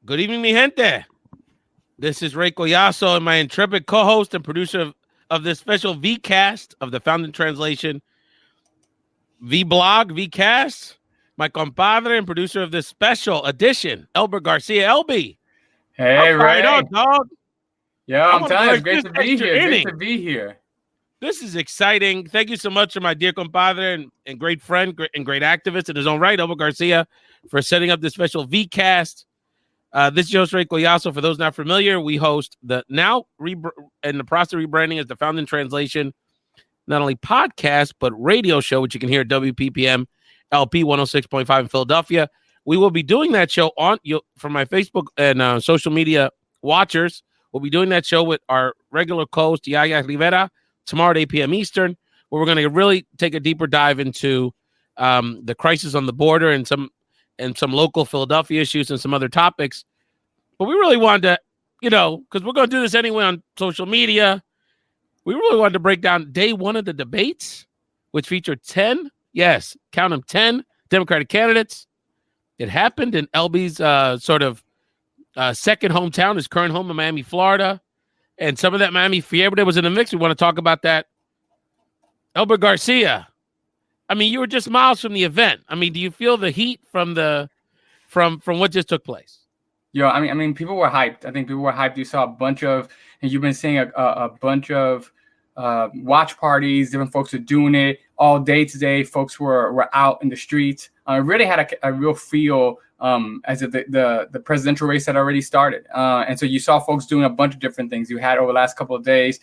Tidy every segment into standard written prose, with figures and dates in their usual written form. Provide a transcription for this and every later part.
Good evening, mi gente. This is Ray Collazo and my intrepid co-host and producer of this special V-cast of the Founding Translation V-blog, V-cast. My compadre and producer of this special edition, Elbert Garcia. LB, Hey, I'm fired Ray. up, dog. Yo, I I'm want to telling you, rush it's great this to be extra here. inning. Great to be here. This is exciting. Thank you so much to my dear compadre and great friend and great activist in his own right, Elbert Garcia, for setting up this special V-cast. This is your host, Ray Collazo. For those not familiar, we host the now in the process of rebranding as the Founding Translation, not only podcast, but radio show, which you can hear at WPPM LP 106.5 in Philadelphia. We will be doing that show from my Facebook and social media watchers. We'll be doing that show with our regular co-host, Yaya Rivera, tomorrow at 8 p.m. Eastern, where we're going to really take a deeper dive into the crisis on the border and some local Philadelphia issues and some other topics. But we really wanted to, because we're going to do this anyway on social media, we really wanted to break down day one of the debates, which featured 10, yes, count them, 10 Democratic candidates. It happened in LB's second hometown, his current home in Miami, Florida. And some of that Miami fiebre was in the mix. We want to talk about that. Elbert Garcia, I mean, you were just miles from the event. I mean, do you feel the heat from what just took place? Yo, I mean, people were hyped. I think people were hyped. You saw a bunch of, and you've been seeing a bunch of watch parties. Different folks are doing it all day today. Folks were out in the streets. Really had a real feel as if the presidential race had already started. And so you saw folks doing a bunch of different things. You had over the last couple of days,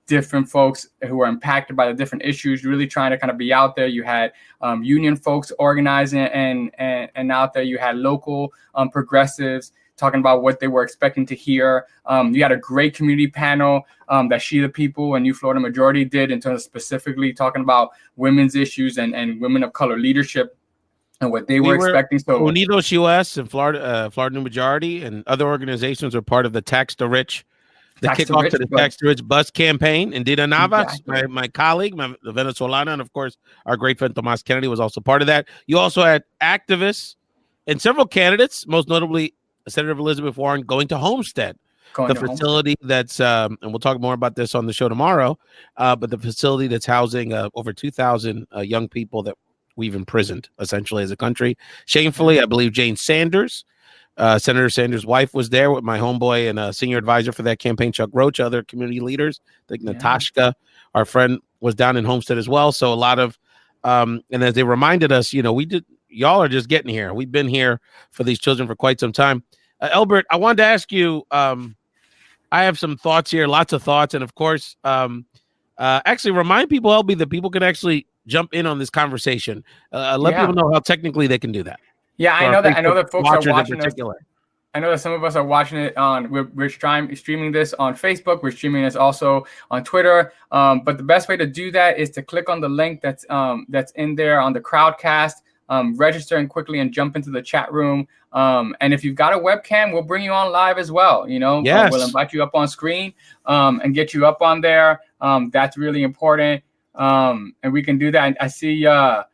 different folks who were impacted by the different issues, really trying to kind of be out there. You had union folks organizing and out there. You had local progressives talking about what they were expecting to hear. You had a great community panel that She the People and New Florida Majority did in terms of specifically talking about women's issues and women of color leadership and what they were expecting. So Unidos US and Florida New Majority and other organizations are part of the Tax the Rich. The kickoff to the Tax the Rich bus campaign. And Dina Navas, exactly. my colleague, the Venezolana, and of course, our great friend Tomas Kennedy was also part of that. You also had activists and several candidates, most notably Senator Elizabeth Warren, going to Homestead, the facility that's, and we'll talk more about this on the show tomorrow, but the facility that's housing over 2,000 young people that we've imprisoned, essentially, as a country. Shamefully, I believe Jane Sanders, Senator Sanders' wife, was there with my homeboy and a senior advisor for that campaign, Chuck Roach, other community leaders. I think Natasha, our friend, was down in Homestead as well. So a lot of, and as they reminded us, y'all are just getting here. We've been here for these children for quite some time. Elbert, I wanted to ask you, I have some thoughts here, lots of thoughts. And of course, actually remind people, LB, that people can actually jump in on this conversation. Let people know how technically they can do that. Yeah, I know that folks are watching us. I know that some of us are watching it on. We're streaming this on Facebook. We're streaming this also on Twitter. But the best way to do that is to click on the link that's in there on the Crowdcast. Register and quickly and jump into the chat room. And if you've got a webcam, we'll bring you on live as well. Yes. We'll invite you up on screen and get you up on there. That's really important. And we can do that. And I see. I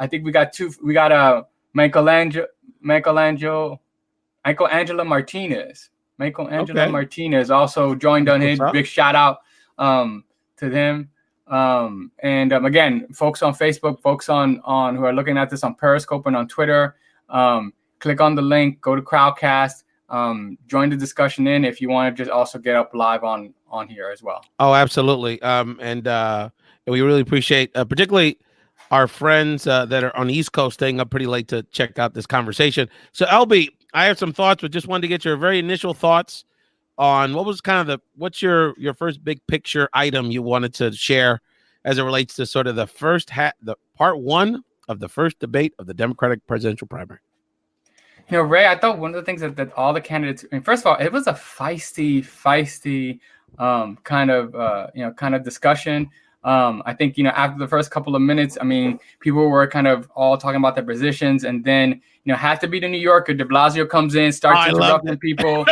think we got two. We got Michelangelo Martinez. Martinez also joined on his. Big shout out to them. Again, folks on Facebook, folks on who are looking at this on Periscope and on Twitter, click on the link, go to Crowdcast, join the discussion in if you want to just also get up live on here as well. Oh, absolutely. And we really appreciate particularly our friends that are on the East Coast staying up pretty late to check out this conversation. So, LB, I have some thoughts, but just wanted to get your very initial thoughts on what was what's your first big picture item you wanted to share as it relates to sort of the part one of the first debate of the Democratic presidential primary. Ray, I thought one of the things that all the candidates, first of all, it was a feisty kind of discussion. I think, after the first couple of minutes, people were kind of all talking about their positions, and then, had to be the New Yorker. De Blasio comes in, starts interrupting people.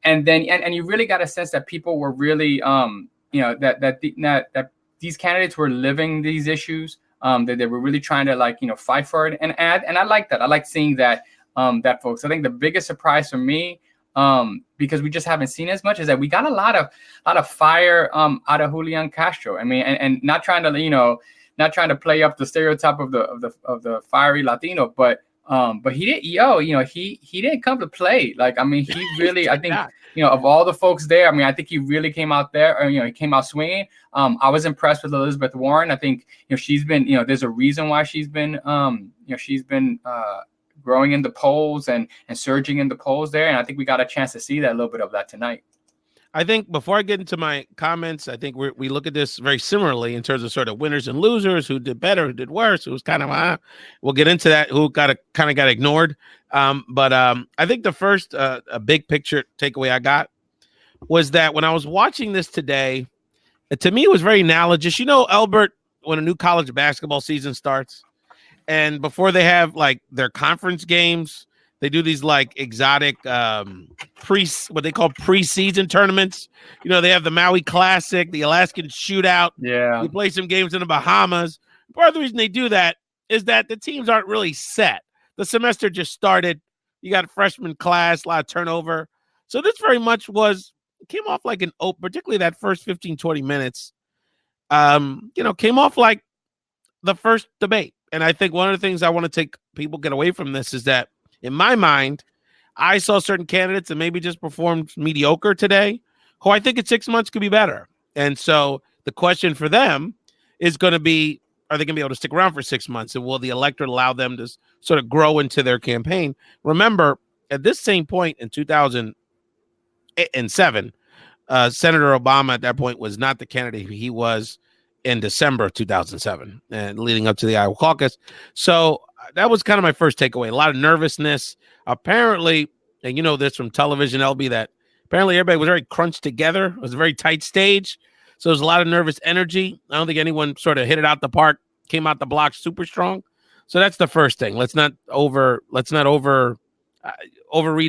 And you really got a sense that people were really, that these candidates were living these issues, that they were really trying to fight for it. And I like that. I like seeing that. that folks. I think the biggest surprise for me, because we just haven't seen as much, is that we got a lot of fire out of Julian Castro. I mean, and not trying to play up the stereotype of the fiery Latino, but he didn't, he didn't come to play. Like, I mean, he really, I think, of all the folks there, I mean, I think he really came out there, or, he came out swinging. I was impressed with Elizabeth Warren. I think, she's been, there's a reason why she's been, growing in the polls and surging in the polls there. And I think we got a chance to see that, a little bit of that tonight. I think before I get into my comments, I think we look at this very similarly in terms of sort of winners and losers, who did better, who did worse, who was kind of, we'll get into that, who got ignored. But I think the first a big picture takeaway I got was that when I was watching this today, to me, it was very analogous. Elbert, when a new college basketball season starts, and before they have like their conference games, they do these like exotic what they call preseason tournaments. They have the Maui Classic, the Alaskan Shootout. Yeah. You play some games in the Bahamas. Part of the reason they do that is that the teams aren't really set. The semester just started. You got a freshman class, a lot of turnover. So this very much came off like particularly that first 15, 20 minutes, came off like the first debate. And I think one of the things I want to take people get away from this is that, in my mind, I saw certain candidates that maybe just performed mediocre today, who I think in 6 months could be better. And so the question for them is going to be, are they going to be able to stick around for 6 months? And will the electorate allow them to sort of grow into their campaign? Remember, at this same point in 2007, Senator Obama at that point was not the candidate he was in December of 2007 and leading up to the Iowa caucus. So that was kind of my first takeaway. A lot of nervousness. Apparently, and this from television, LB, that apparently everybody was very crunched together. It was a very tight stage. So there's a lot of nervous energy. I don't think anyone sort of hit it out the park, came out the block super strong. So that's the first thing. Let's not overread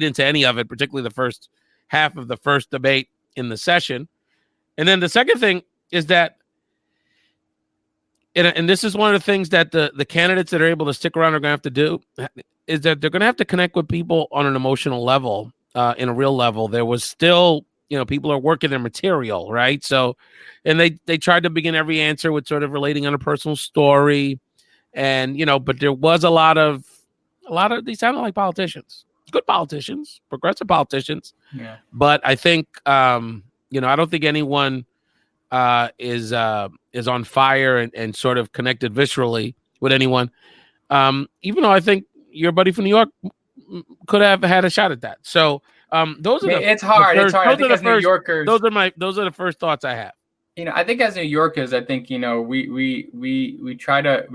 into any of it, particularly the first half of the first debate in the session. And then the second thing is that, and this is one of the things that the candidates that are able to stick around are going to have to do, is that they're going to have to connect with people on an emotional level, in a real level. There was still, people are working their material, right? So, and they tried to begin every answer with sort of relating on a personal story, and but there was a lot of these sounded like politicians, good politicians, progressive politicians. Yeah. But I think, I don't think anyone is on fire and sort of connected viscerally with anyone. Even though I think your buddy from New York could have had a shot at that. So those are it's hard. It's hard. I think as New Yorkers, those are the first thoughts I have. I think as New Yorkers, I think we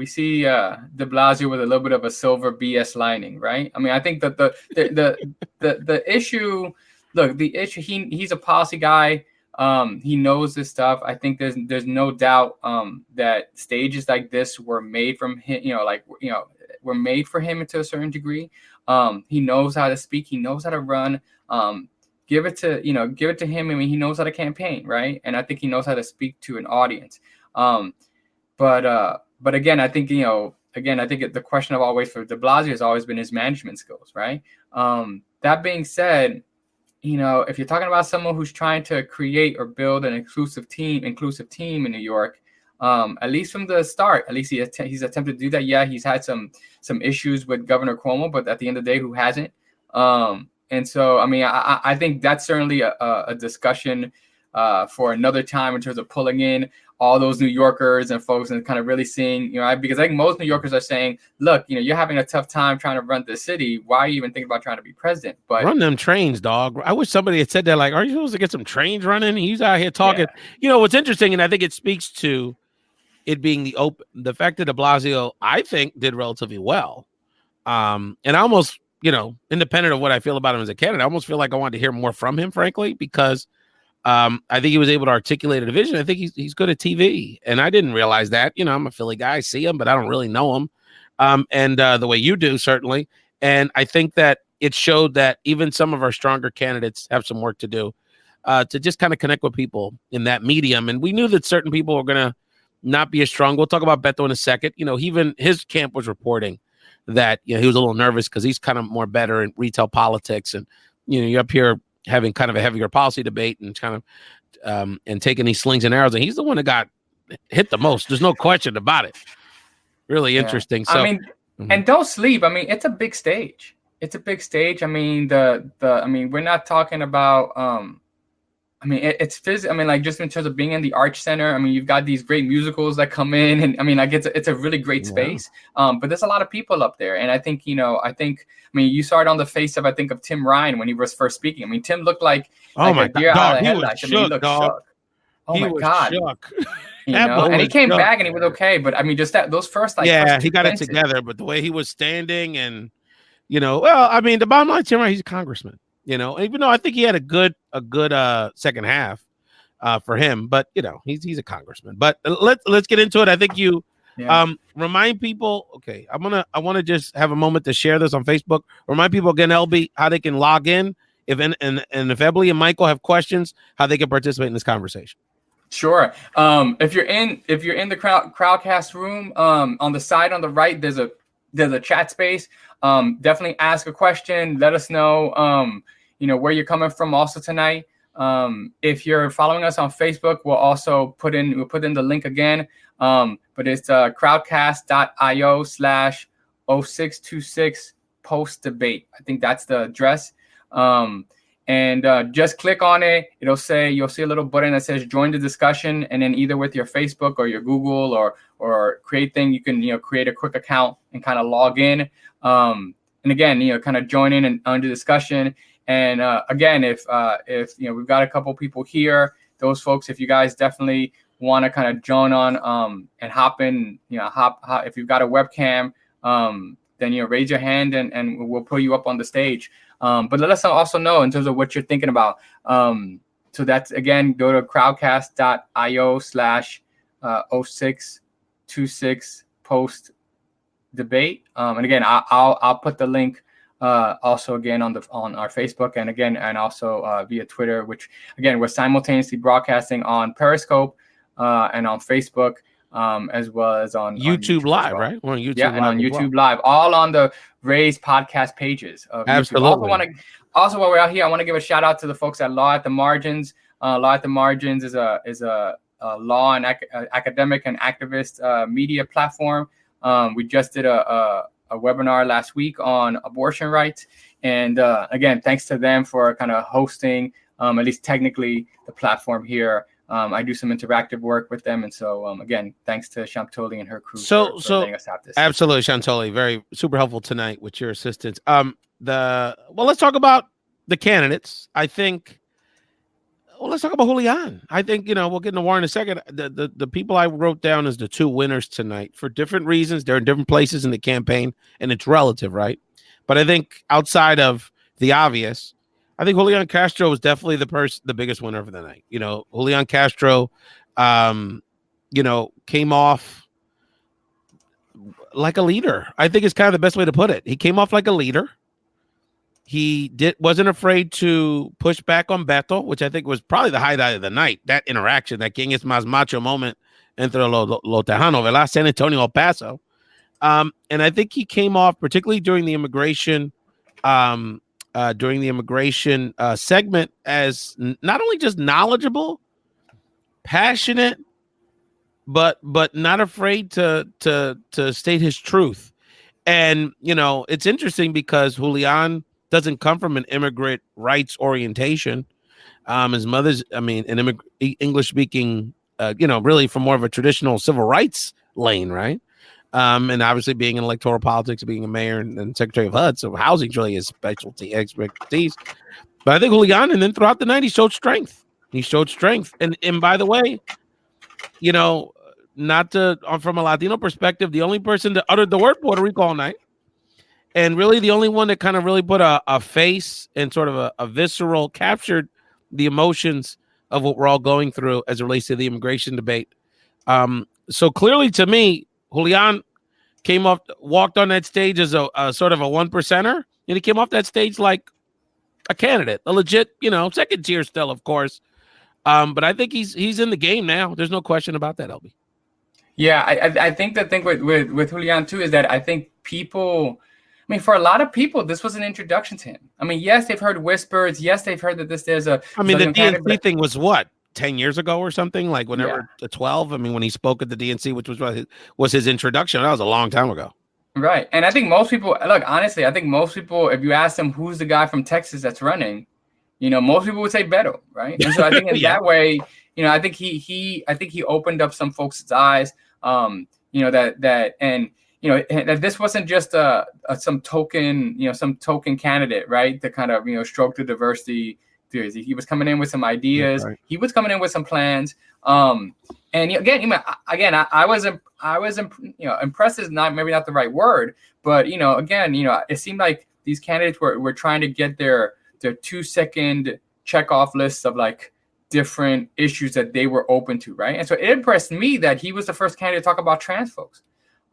see De Blasio with a little bit of a silver BS lining, right? I mean, I think that the issue. Look, the issue. He's a policy guy. He knows this stuff. I think there's no doubt that stages like this were made from him, were made for him to a certain degree. He knows how to speak, he knows how to run. Give it to him. I mean, he knows how to campaign, right? And I think he knows how to speak to an audience. But again, I think the question of always for De Blasio has always been his management skills, right? That being said, if you're talking about someone who's trying to create or build an inclusive team in New York, at least from the start, at least he's attempted to do that. Yeah, he's had some issues with Governor Cuomo, but at the end of the day, who hasn't? And so, I mean, I think that's certainly a discussion for another time in terms of pulling in all those New Yorkers and folks and kind of really seeing, because I think most New Yorkers are saying, look, you're having a tough time trying to run the city. Why are you even thinking about trying to be president? But run them trains, dog. I wish somebody had said that, like, are you supposed to get some trains running? He's out here talking. Yeah. What's interesting, and I think it speaks to it being the fact that De Blasio, I think, did relatively well. And I almost, independent of what I feel about him as a candidate, I almost feel like I wanted to hear more from him, frankly, because I think he was able to articulate a vision. I think he's good at TV, and I didn't realize that. I'm a Philly guy, I see him, but I don't really know him. And the way you do, certainly. And I think that it showed that even some of our stronger candidates have some work to do to just kind of connect with people in that medium. And we knew that certain people were going to not be as strong. We'll talk about Beto in a second. Even his camp was reporting that he was a little nervous because he's kind of more better in retail politics, and you're up here having kind of a heavier policy debate and kind of and taking these slings and arrows, and he's the one that got hit the most. There's no question about it. Really interesting. So, and don't sleep. I mean, it's a big stage. It's a big stage. I mean, we're not talking about it's physical. I mean, like, just in terms of being in the Arch Center, I mean, you've got these great musicals that come in, and I mean, like, it's a really great space. But there's a lot of people up there, and I think you saw it on the face of Tim Ryan when he was first speaking. I mean, Tim looked like a deer out of headlights. He looked shook. Oh my God. Shook. And he came back and he was okay, but I mean, just those first he got it together. But the way he was standing, and the bottom line, Tim Ryan, he's a congressman. Even though I think he had a good second half for him, but he's a congressman. But let's get into it. I think you remind people. Okay, I want to just have a moment to share this on Facebook. Remind people again, LB, how they can log in. If Ebly and Michael have questions, how they can participate in this conversation. Sure. If you're in the crowdcast room, on the side on the right, there's a chat space. Definitely ask a question. Let us know, where you're coming from also tonight. If you're following us on Facebook, we'll also put in the link again. But it's crowdcast.io/0626 post debate. I think that's the address. And just click on it. You'll see a little button that says join the discussion. And then either with your Facebook or your Google or create thing, you can, create a quick account and kind of log in. And again, kind of join in and under discussion. And again, if we've got a couple people here, those folks, if you guys definitely want to kind of join on and hop in, hop if you've got a webcam, then raise your hand and we'll pull you up on the stage. But let us also know in terms of what you're thinking about. So that's, again, go to crowdcast.io/0626 post debate. And again, I'll put the link also again on our Facebook and also via Twitter, which again, we're simultaneously broadcasting on Periscope and on Facebook. As well as on YouTube Live, right? We're on YouTube Live. And on YouTube Live, all on the Raised podcast pages of Absolutely. YouTube. Also, while we're out here, I want to give a shout out to the folks at Law at the Margins. Law at the Margins is a law and academic and activist media platform. We just did a webinar last week on abortion rights, and again, thanks to them for kind of hosting, at least technically, the platform here. I do some interactive work with them, and so again, thanks to Shantoli and her crew for letting us have this. Absolutely, Shantoli, very super helpful tonight with your assistance. Let's talk about the candidates. I think. Well, let's talk about Julian. I think we'll get into war in a second. The people I wrote down as the two winners tonight for different reasons. They're in different places in the campaign, and it's relative, right? But I think outside of the obvious, I think Julian Castro was definitely the biggest winner for the night. Julian Castro, came off like a leader. I think it's kind of the best way to put it. He came off like a leader. He wasn't afraid to push back on Beto, which I think was probably the highlight of the night. That interaction, that King es más macho moment entre lo Tejano, ¿verdad? San Antonio, El Paso. And I think he came off, particularly during the immigration segment, as not only just knowledgeable, passionate, but not afraid to state his truth. And it's interesting because Julian doesn't come from an immigrant rights orientation. His mother's, an English speaking, really from more of a traditional civil rights lane, right? And obviously being in electoral politics, being a mayor and secretary of HUD, so housing is really his expertise. But I think Julian, and then throughout the night, he showed strength. And by the way, not from a Latino perspective, the only person that uttered the word Puerto Rico all night, and really the only one that kind of really put a face and sort of a visceral, captured the emotions of what we're all going through as it relates to the immigration debate. So clearly to me, Julian walked on that stage as a sort of a 1%er, and he came off that stage like a candidate, a legit, second tier still, of course. But I think he's in the game now. There's no question about that, LB. Yeah, I think the thing with Julian too is that I think people, I mean, for a lot of people, this was an introduction to him. I mean, yes, they've heard whispers. Yes, they've heard that there's a. I mean, the DNC thing was what, 10 years ago or something? Like whenever 12. I mean, when he spoke at the DNC, which was his introduction, that was a long time ago. Right, and I think most people look honestly. I think most people, if you ask them who's the guy from Texas that's running, most people would say Beto, right? And so I think in that way, I think he opened up some folks' eyes. That this wasn't just some token candidate, right? To kind of stroke the diversity theories. He was coming in with some ideas. Right. He was coming in with some plans. And again, I was impressed is maybe not the right word, but it seemed like these candidates were trying to get their 2-second check off lists of like different issues that they were open to, right? And so it impressed me that he was the first candidate to talk about trans folks.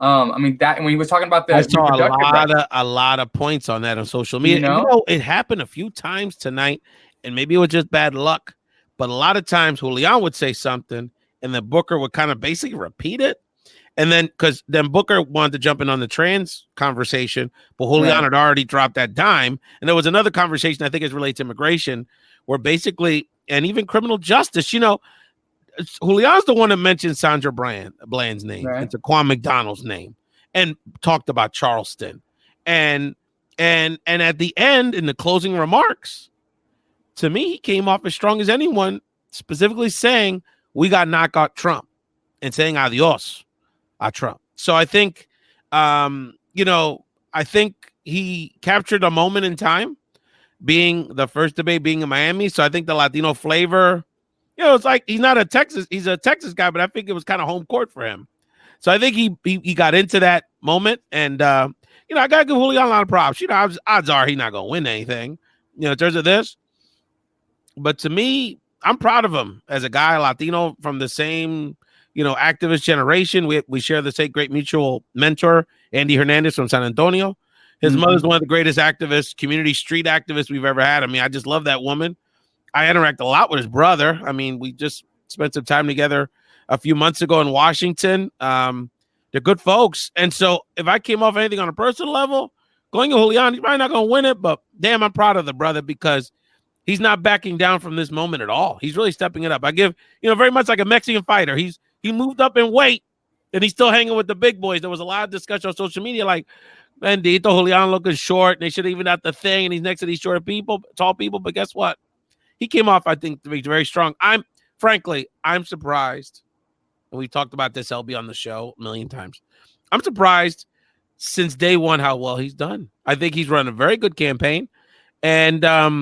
I mean that when he was talking about I saw a lot of points on that on social media. It happened a few times tonight, and maybe it was just bad luck. But a lot of times Julian would say something, and then Booker would kind of basically repeat it. And then because then Booker wanted to jump in on the trans conversation, but Julian had already dropped that dime. And there was another conversation I think is related to immigration, where basically, and even criminal justice, Julian's the one that mentioned Sandra Bland's name, and Taquan McDonald's name, and talked about Charleston. And at the end, in the closing remarks, to me, he came off as strong as anyone, specifically saying, we got to knock out Trump, and saying adios a Trump. So I think, I think he captured a moment in time, being the first debate being in Miami. So I think the Latino flavor, it's like he's a Texas guy, but I think it was kind of home court for him. So I think he got into that moment, and I gotta give Julian a lot of props. Odds are he's not gonna win anything, in terms of this. But to me, I'm proud of him as a guy, Latino from the same, activist generation. We share the same great mutual mentor, Andy Hernandez from San Antonio. His mother's one of the greatest activists, community street activists we've ever had. I mean, I just love that woman. I interact a lot with his brother. I mean, we just spent some time together a few months ago in Washington. They're good folks. And so if I came off anything on a personal level, going to Julian, he's probably not going to win it, but damn, I'm proud of the brother because he's not backing down from this moment at all. He's really stepping it up. I give, very much like a Mexican fighter. He moved up in weight, and he's still hanging with the big boys. There was a lot of discussion on social media like, Bendito, Julian looking short, and they should even have the thing, and he's next to these short people, tall people. But guess what? He came off, I think, to be very strong. I'm surprised. And we talked about this, LB, on the show a million times. I'm surprised since day one how well he's done. I think he's run a very good campaign. And I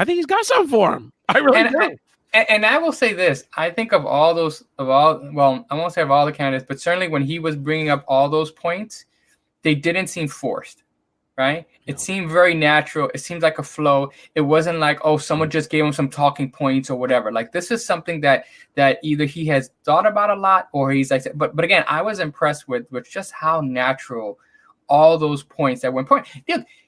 think he's got something for him. I really do. And I will say this. I think I won't say of all the candidates, but certainly when he was bringing up all those points, they didn't seem forced. Right? No. It seemed very natural. It seemed like a flow. It wasn't like, someone just gave him some talking points or whatever. Like this is something that either he has thought about a lot or he's like, but again, I was impressed with just how natural all those points that were important.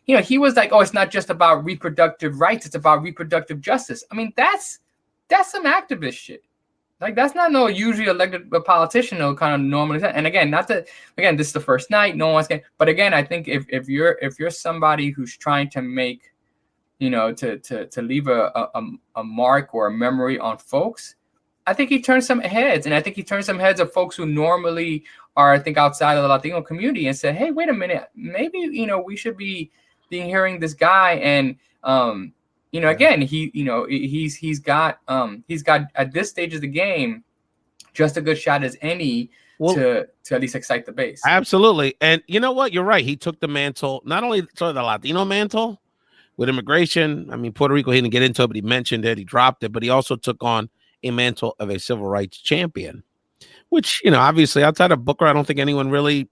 He was like, it's not just about reproductive rights. It's about reproductive justice. I mean, that's some activist shit. Like that's not no usually elected politician who kind of normally. And again, this is the first night. No one's getting. But again, I think if you're somebody who's trying to make, to leave a mark or a memory on folks, I think he turned some heads, and I think he turned some heads of folks who normally are, I think, outside of the Latino community, and said, hey, wait a minute, maybe we should be hearing this guy and. Again, he's got at this stage of the game just a good shot as any to at least excite the base. Absolutely. And you know what? You're right. He took the mantle, not only sort of the Latino mantle with immigration. I mean, Puerto Rico, he didn't get into it, but he mentioned it. He dropped it, but he also took on a mantle of a civil rights champion, which, obviously outside of Booker, I don't think anyone really.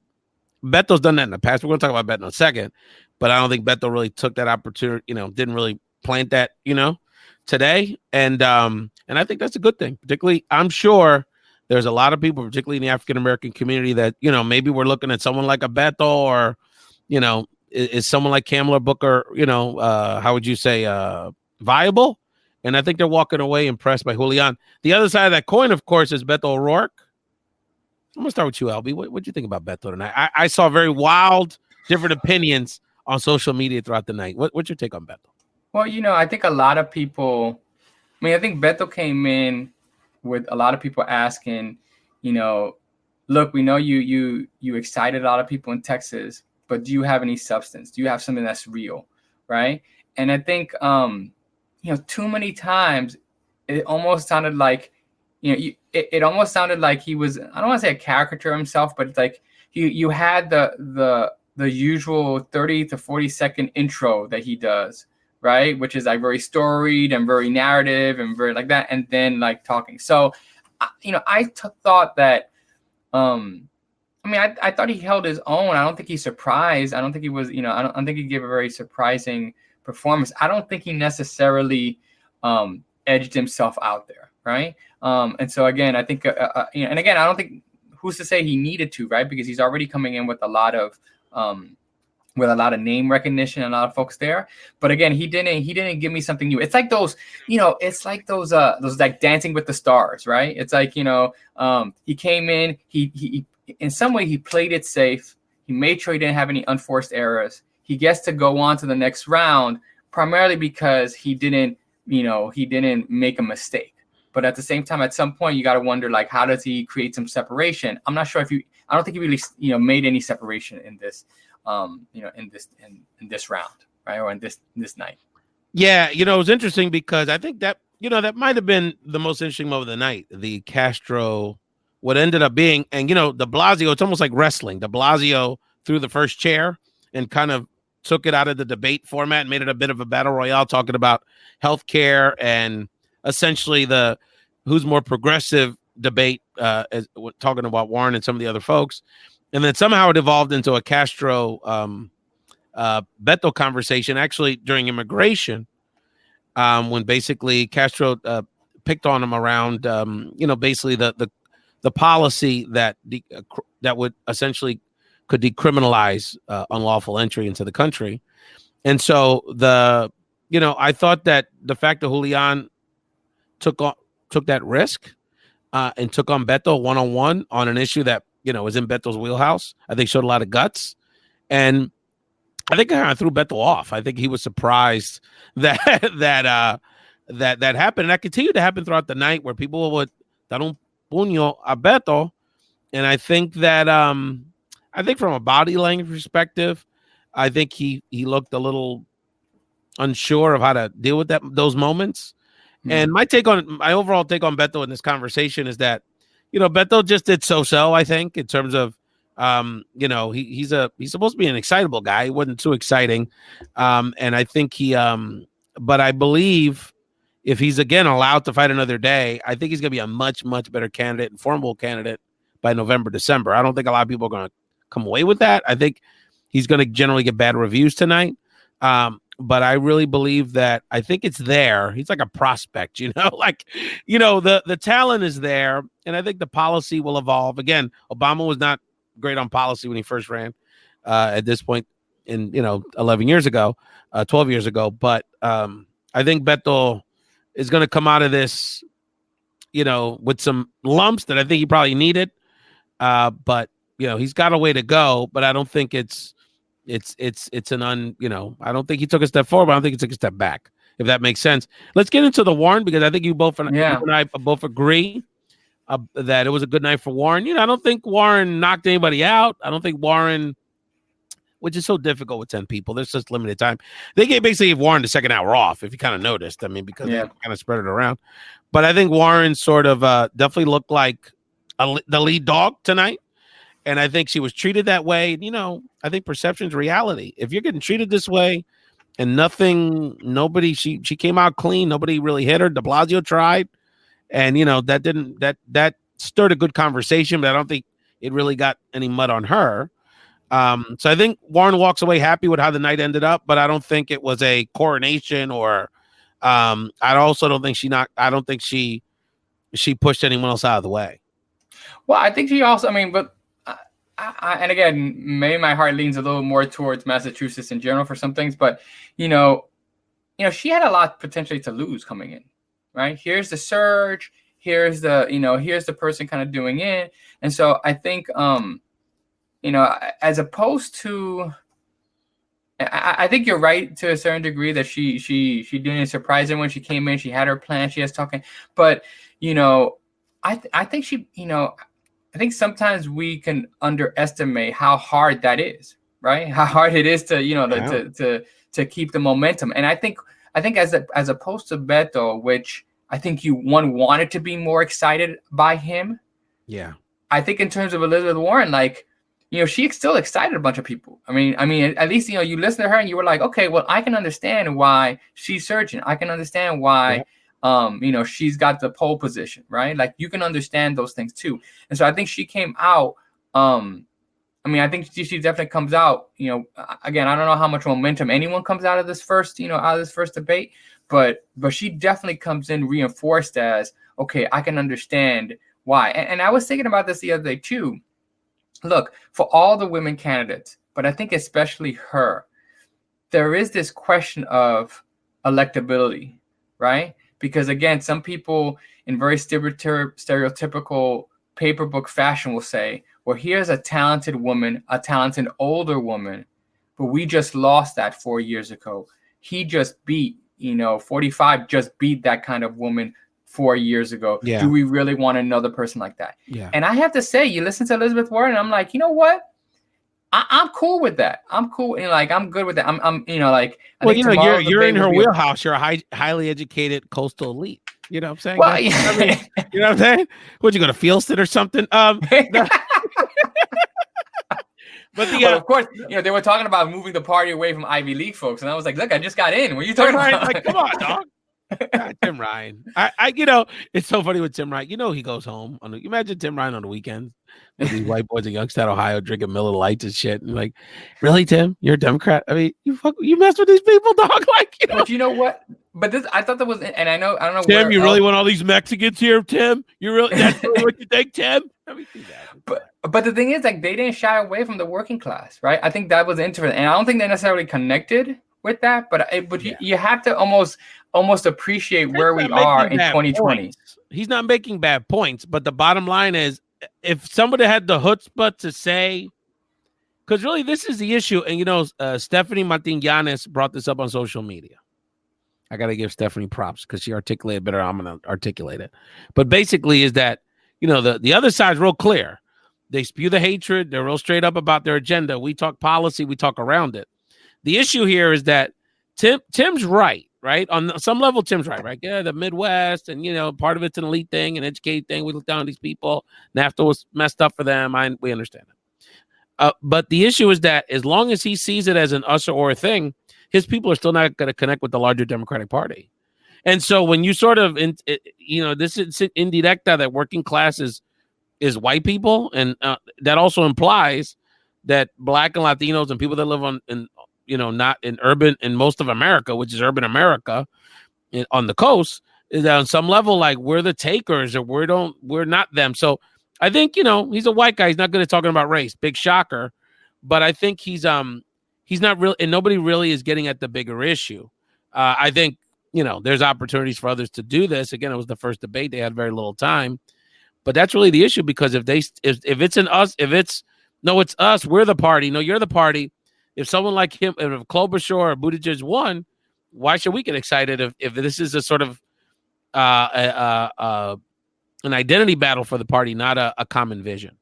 Beto's done that in the past. We're going to talk about Beto in a second, but I don't think Beto really took that opportunity, didn't really plant that, today. And I think that's a good thing. Particularly, I'm sure there's a lot of people, particularly in the African-American community, that, maybe we're looking at someone like a Beto or, is someone like Kamala Booker, how would you say, viable? And I think they're walking away impressed by Julian. The other side of that coin, of course, is Beto O'Rourke. I'm going to start with you, Albie. What do you think about Beto tonight? I saw very wild, different opinions on social media throughout the night. What's your take on Beto? Well, I think a lot of people. I mean, I think Beto came in with a lot of people asking, look, we know you excited a lot of people in Texas, but do you have any substance? Do you have something that's real, right? And I think too many times it almost sounded like it almost sounded like he was, I don't want to say a caricature of himself, but it's like you had the usual 30 to 40-second intro that he does, right? Which is like very storied and very narrative and very like that, and then like talking. So, I thought that, I thought he held his own. I don't think he's surprised. I don't think he was, I don't think he gave a very surprising performance. I don't think he necessarily edged himself out there, right? And so again, I think, and again, I don't think, who's to say he needed to, right? Because he's already coming in with a lot of name recognition and a lot of folks there. But again, he didn't give me something new. It's like those, those like Dancing with the Stars, right? It's like, he came in, he in some way he played it safe. He made sure he didn't have any unforced errors. He gets to go on to the next round primarily because he didn't make a mistake. But at the same time, at some point, you got to wonder, like, how does he create some separation? I'm not sure I don't think he really, made any separation in this, in this round, right? Or in this night. Yeah. It was interesting because I think that, that might've been the most interesting moment of the night, the Castro, what ended up being, and, de Blasio, it's almost like wrestling. De Blasio threw the first chair and kind of took it out of the debate format and made it a bit of a battle royale, talking about healthcare and essentially the who's more progressive debate, talking about Warren and some of the other folks. And then somehow it evolved into a Castro Beto conversation, actually during immigration, when basically Castro picked on him around, basically the policy that would essentially could decriminalize unlawful entry into the country. And so I thought that the fact that Julian took that risk and took on Beto one-on-one on an issue that, was in Beto's wheelhouse, I think showed a lot of guts. And I think I threw Beto off. I think he was surprised that happened. And that continued to happen throughout the night where people would dar un puño a Beto. And I think that, I think from a body language perspective, I think he looked a little unsure of how to deal with those moments. Mm-hmm. And my overall take on Beto in this conversation is that, Beto just did so, I think, in terms of, he's supposed to be an excitable guy. He wasn't too exciting. And I think but I believe if he's again allowed to fight another day, I think he's going to be a much, much better candidate and formidable candidate by November, December. I don't think a lot of people are going to come away with that. I think he's going to generally get bad reviews tonight. But I really believe that I think it's there. He's like a prospect, the talent is there. And I think the policy will evolve. Again, Obama was not great on policy when he first ran at this point in, 12 years ago. But I think Beto is going to come out of this, with some lumps that I think he probably needed. But, he's got a way to go, but I don't think I don't think he took a step forward, but I don't think he took a step back, if that makes sense. Let's get into the Warren, because I think you and I both agree that it was a good night for Warren. I don't think Warren knocked anybody out. I don't think Warren, which is so difficult with 10 people. There's just limited time. They basically gave Warren the second hour off, if you kind of noticed. Because they kind of spread it around. But I think Warren sort of definitely looked like the lead dog tonight. And I think she was treated that way. I think perception's reality. If you're getting treated this way and she came out clean. Nobody really hit her. De Blasio tried. And, that stirred a good conversation, but I don't think it really got any mud on her. So I think Warren walks away happy with how the night ended up, but I don't think it was a coronation or I also don't think she pushed anyone else out of the way. Well, I think she also, but and again, maybe my heart leans a little more towards Massachusetts in general for some things, but she had a lot potentially to lose coming in, right? Here's the surge, here's the person kind of doing it, and so I think, as opposed to, I think you're right to a certain degree that she didn't surprise her when she came in. She had her plan. She has talking, but I think I think sometimes we can underestimate how hard that is, right? How hard it is to to keep the momentum. And I think as opposed to Beto, which I think you wanted to be more excited by him. Yeah. I think in terms of Elizabeth Warren, like, she still excited a bunch of people. I mean, at least, you listen to her and you were like, okay, well, I can understand why she's surging. I can understand why, she's got the pole position, right? Like, you can understand those things too. And so I think she came out. I think she definitely comes out. Again, I don't know how much momentum anyone comes out of this first debate, but she definitely comes in reinforced as, okay, I can understand why. And I was thinking about this the other day too. Look, for all the women candidates, but I think especially her, there is this question of electability, right? Because again, some people in very stereotypical paper book fashion will say, well, here's a talented woman, a talented older woman, but we just lost that 4 years ago. He just beat, 45 just beat that kind of woman 4 years ago. Yeah. Do we really want another person like that? Yeah. And I have to say, you listen to Elizabeth Warren, and I'm like, you know what? I'm cool with that. I'm cool. I'm good with that. You're in her wheelhouse. You're a highly educated coastal elite. You know what I'm saying? Well, you know what I'm saying? Would you go to Fieldston or something? But of course, they were talking about moving the party away from Ivy League folks, and I was like, look, I just got in. What are you talking about? Like, come on, dog. God, Tim Ryan. It's so funny with Tim Ryan. He goes home imagine Tim Ryan on the weekends with these white boys in Youngstown, Ohio, drinking Miller Lights and shit. And like, really, Tim? You're a Democrat? I mean, you mess with these people, dog. Like, But you know what? But this, I thought that was, and I don't know. Tim, you really want all these Mexicans here, Tim? That's really what you think, Tim? Let me see that. But the thing is, like, they didn't shy away from the working class, right? I think that was interesting, and I don't think they necessarily connected with that. But you have to almost appreciate where we are in 2020. Points. He's not making bad points, but the bottom line is, if somebody had the chutzpah to say, because really this is the issue, and Stephanie Martin Llanes brought this up on social media. I got to give Stephanie props because she articulated better. I'm going to articulate it. But basically is that, the other side's real clear. They spew the hatred. They're real straight up about their agenda. We talk policy. We talk around it. The issue here is that Tim's right? On some level, Tim's right? Yeah, the Midwest, and, part of it's an elite thing, an educated thing. We look down on these people. NAFTA was messed up for them. We understand it. But the issue is that as long as he sees it as an us or a thing, his people are still not going to connect with the larger Democratic Party. And so when you sort of, this is indirecta that working class is white people, and that also implies that Black and Latinos and people that live not in urban, in most of America, which is urban America, on the coast, is that on some level, like, we're the takers, or we're not them. So I think, he's a white guy. He's not good at talking about race. Big shocker. But I think he's not real, and nobody really is getting at the bigger issue. I think, there's opportunities for others to do this. Again, it was the first debate. They had very little time. But that's really the issue, because if it's in us, it's us, we're the party. No, you're the party. If someone like him, if Klobuchar or Buttigieg won, why should we get excited if this is a sort of an identity battle for the party, not a common vision?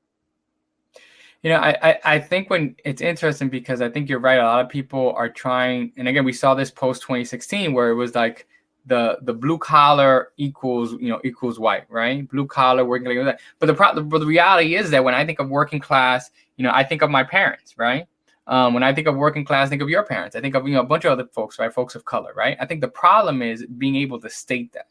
I think when it's interesting, because I think you're right. A lot of people are trying, and again, we saw this post 2016 where it was like the blue collar equals white, right? Blue collar working like that. But the reality is that when I think of working class, I think of my parents, right? When I think of working class, I think of your parents. I think of a bunch of other folks, right? Folks of color, right? I think the problem is being able to state that,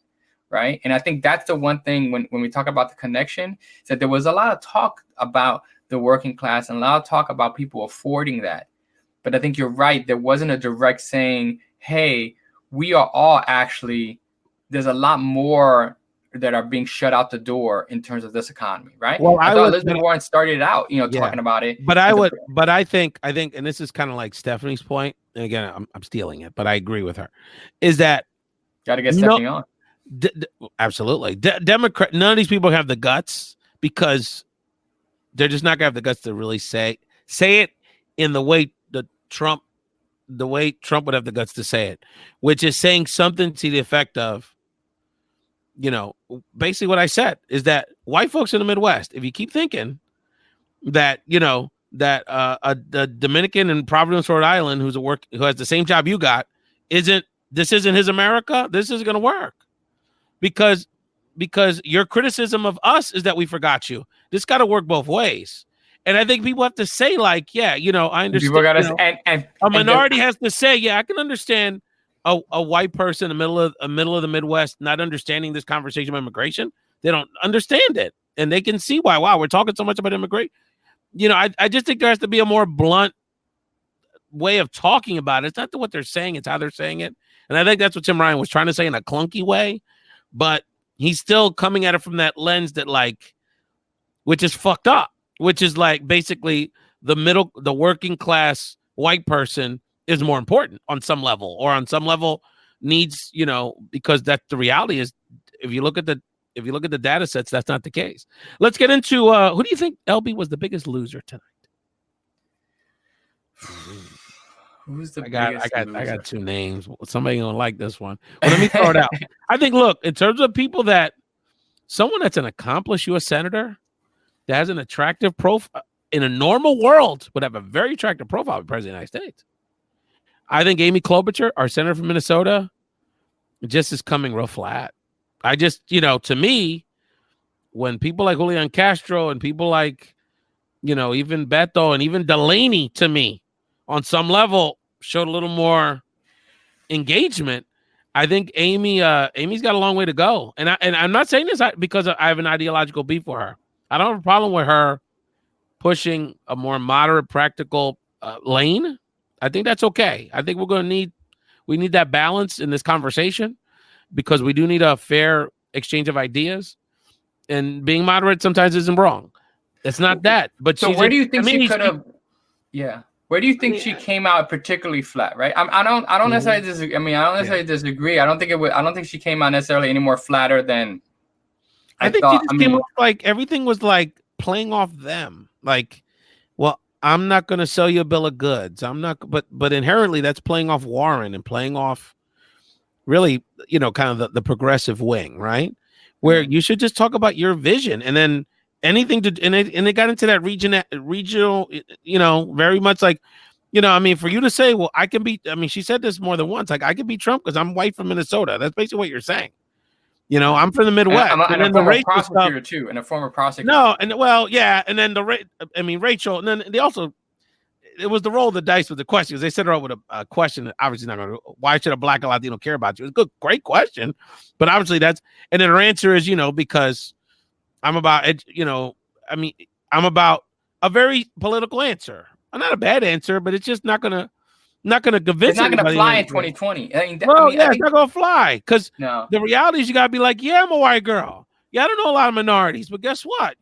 right? And I think that's the one thing when we talk about the connection, is that there was a lot of talk about the working class and a lot of talk about people affording that. But I think you're right. There wasn't a direct saying, hey, we are all actually, there's a lot more that are being shut out the door in terms of this economy, right? Well, I thought Elizabeth Warren started out, talking about it. But I think, and this is kind of like Stephanie's point, and again, I'm stealing it, but I agree with her, is that got to get Stephanie on. Absolutely. Democrat, none of these people have the guts, because they're just not gonna have the guts to really say it in the way the Trump the way Trump would have the guts to say it, which is saying something to the effect of, basically what I said is that white folks in the Midwest, if you keep thinking that, the Dominican in Providence, Rhode Island, who has the same job you got, isn't his America, this isn't going to work because your criticism of us is that we forgot you. This got to work both ways. And I think people have to say, like, I understand. A minority has to say, I can understand a white person in the middle of the Midwest not understanding this conversation about immigration. They don't understand it, and they can see why. Wow, we're talking so much about immigration. I just think there has to be a more blunt way of talking about it. It's not what they're saying; it's how they're saying it. And I think that's what Tim Ryan was trying to say in a clunky way, but he's still coming at it from that lens that, like, which is fucked up. Which is like basically the working class white person is more important on some level, or on some level needs, because that's the reality is, if you look at the data sets, that's not the case. Let's get into who do you think, LB, was the biggest loser tonight? Who's the biggest loser? I got two names. Somebody gonna like this one. Well, let me throw it out. I think, look, in terms of people someone that's an accomplished U.S. senator that has an attractive profile in a normal world would have a very attractive profile for President of the United States. I think Amy Klobuchar, our senator from Minnesota, just is coming real flat. I just, to me, when people like Julian Castro and people like, even Beto and even Delaney, to me, on some level, showed a little more engagement, I think Amy's got a long way to go. And I'm not saying this because I have an ideological beef with her. I don't have a problem with her pushing a more moderate, practical lane. I think that's okay. I think we need that balance in this conversation, because we do need a fair exchange of ideas, and being moderate sometimes isn't wrong. It's not that. But so where do you think she could have? Yeah. Where do you think she came out particularly flat? Right. I don't necessarily disagree. I don't necessarily disagree. I don't think she came out necessarily any more flatter than. I think she just came off like everything was like playing off them. Like, well, I'm not going to sell you a bill of goods. I'm not, but inherently that's playing off Warren and playing off really, kind of the progressive wing, right? Where you should just talk about your vision, and then anything and it got into that regional, very much like, for you to say, well, I can be, she said this more than once, like, I can beat Trump because I'm white from Minnesota. That's basically what you're saying. I'm from the Midwest. And a former prosecutor too, and a former prosecutor. No, and and then Rachel, and then they also, it was the roll of the dice with the question, because they set her up with a question that obviously not going to. Why should a Black and Latino care about you? It's a good, great question, but obviously and then her answer is, because I'm about, I'm about a very political answer, not a bad answer, but it's just not gonna convince. It's not gonna fly in 2020. It's not gonna fly, because the reality is you gotta be like, I'm a white girl. I don't know a lot of minorities, but guess what?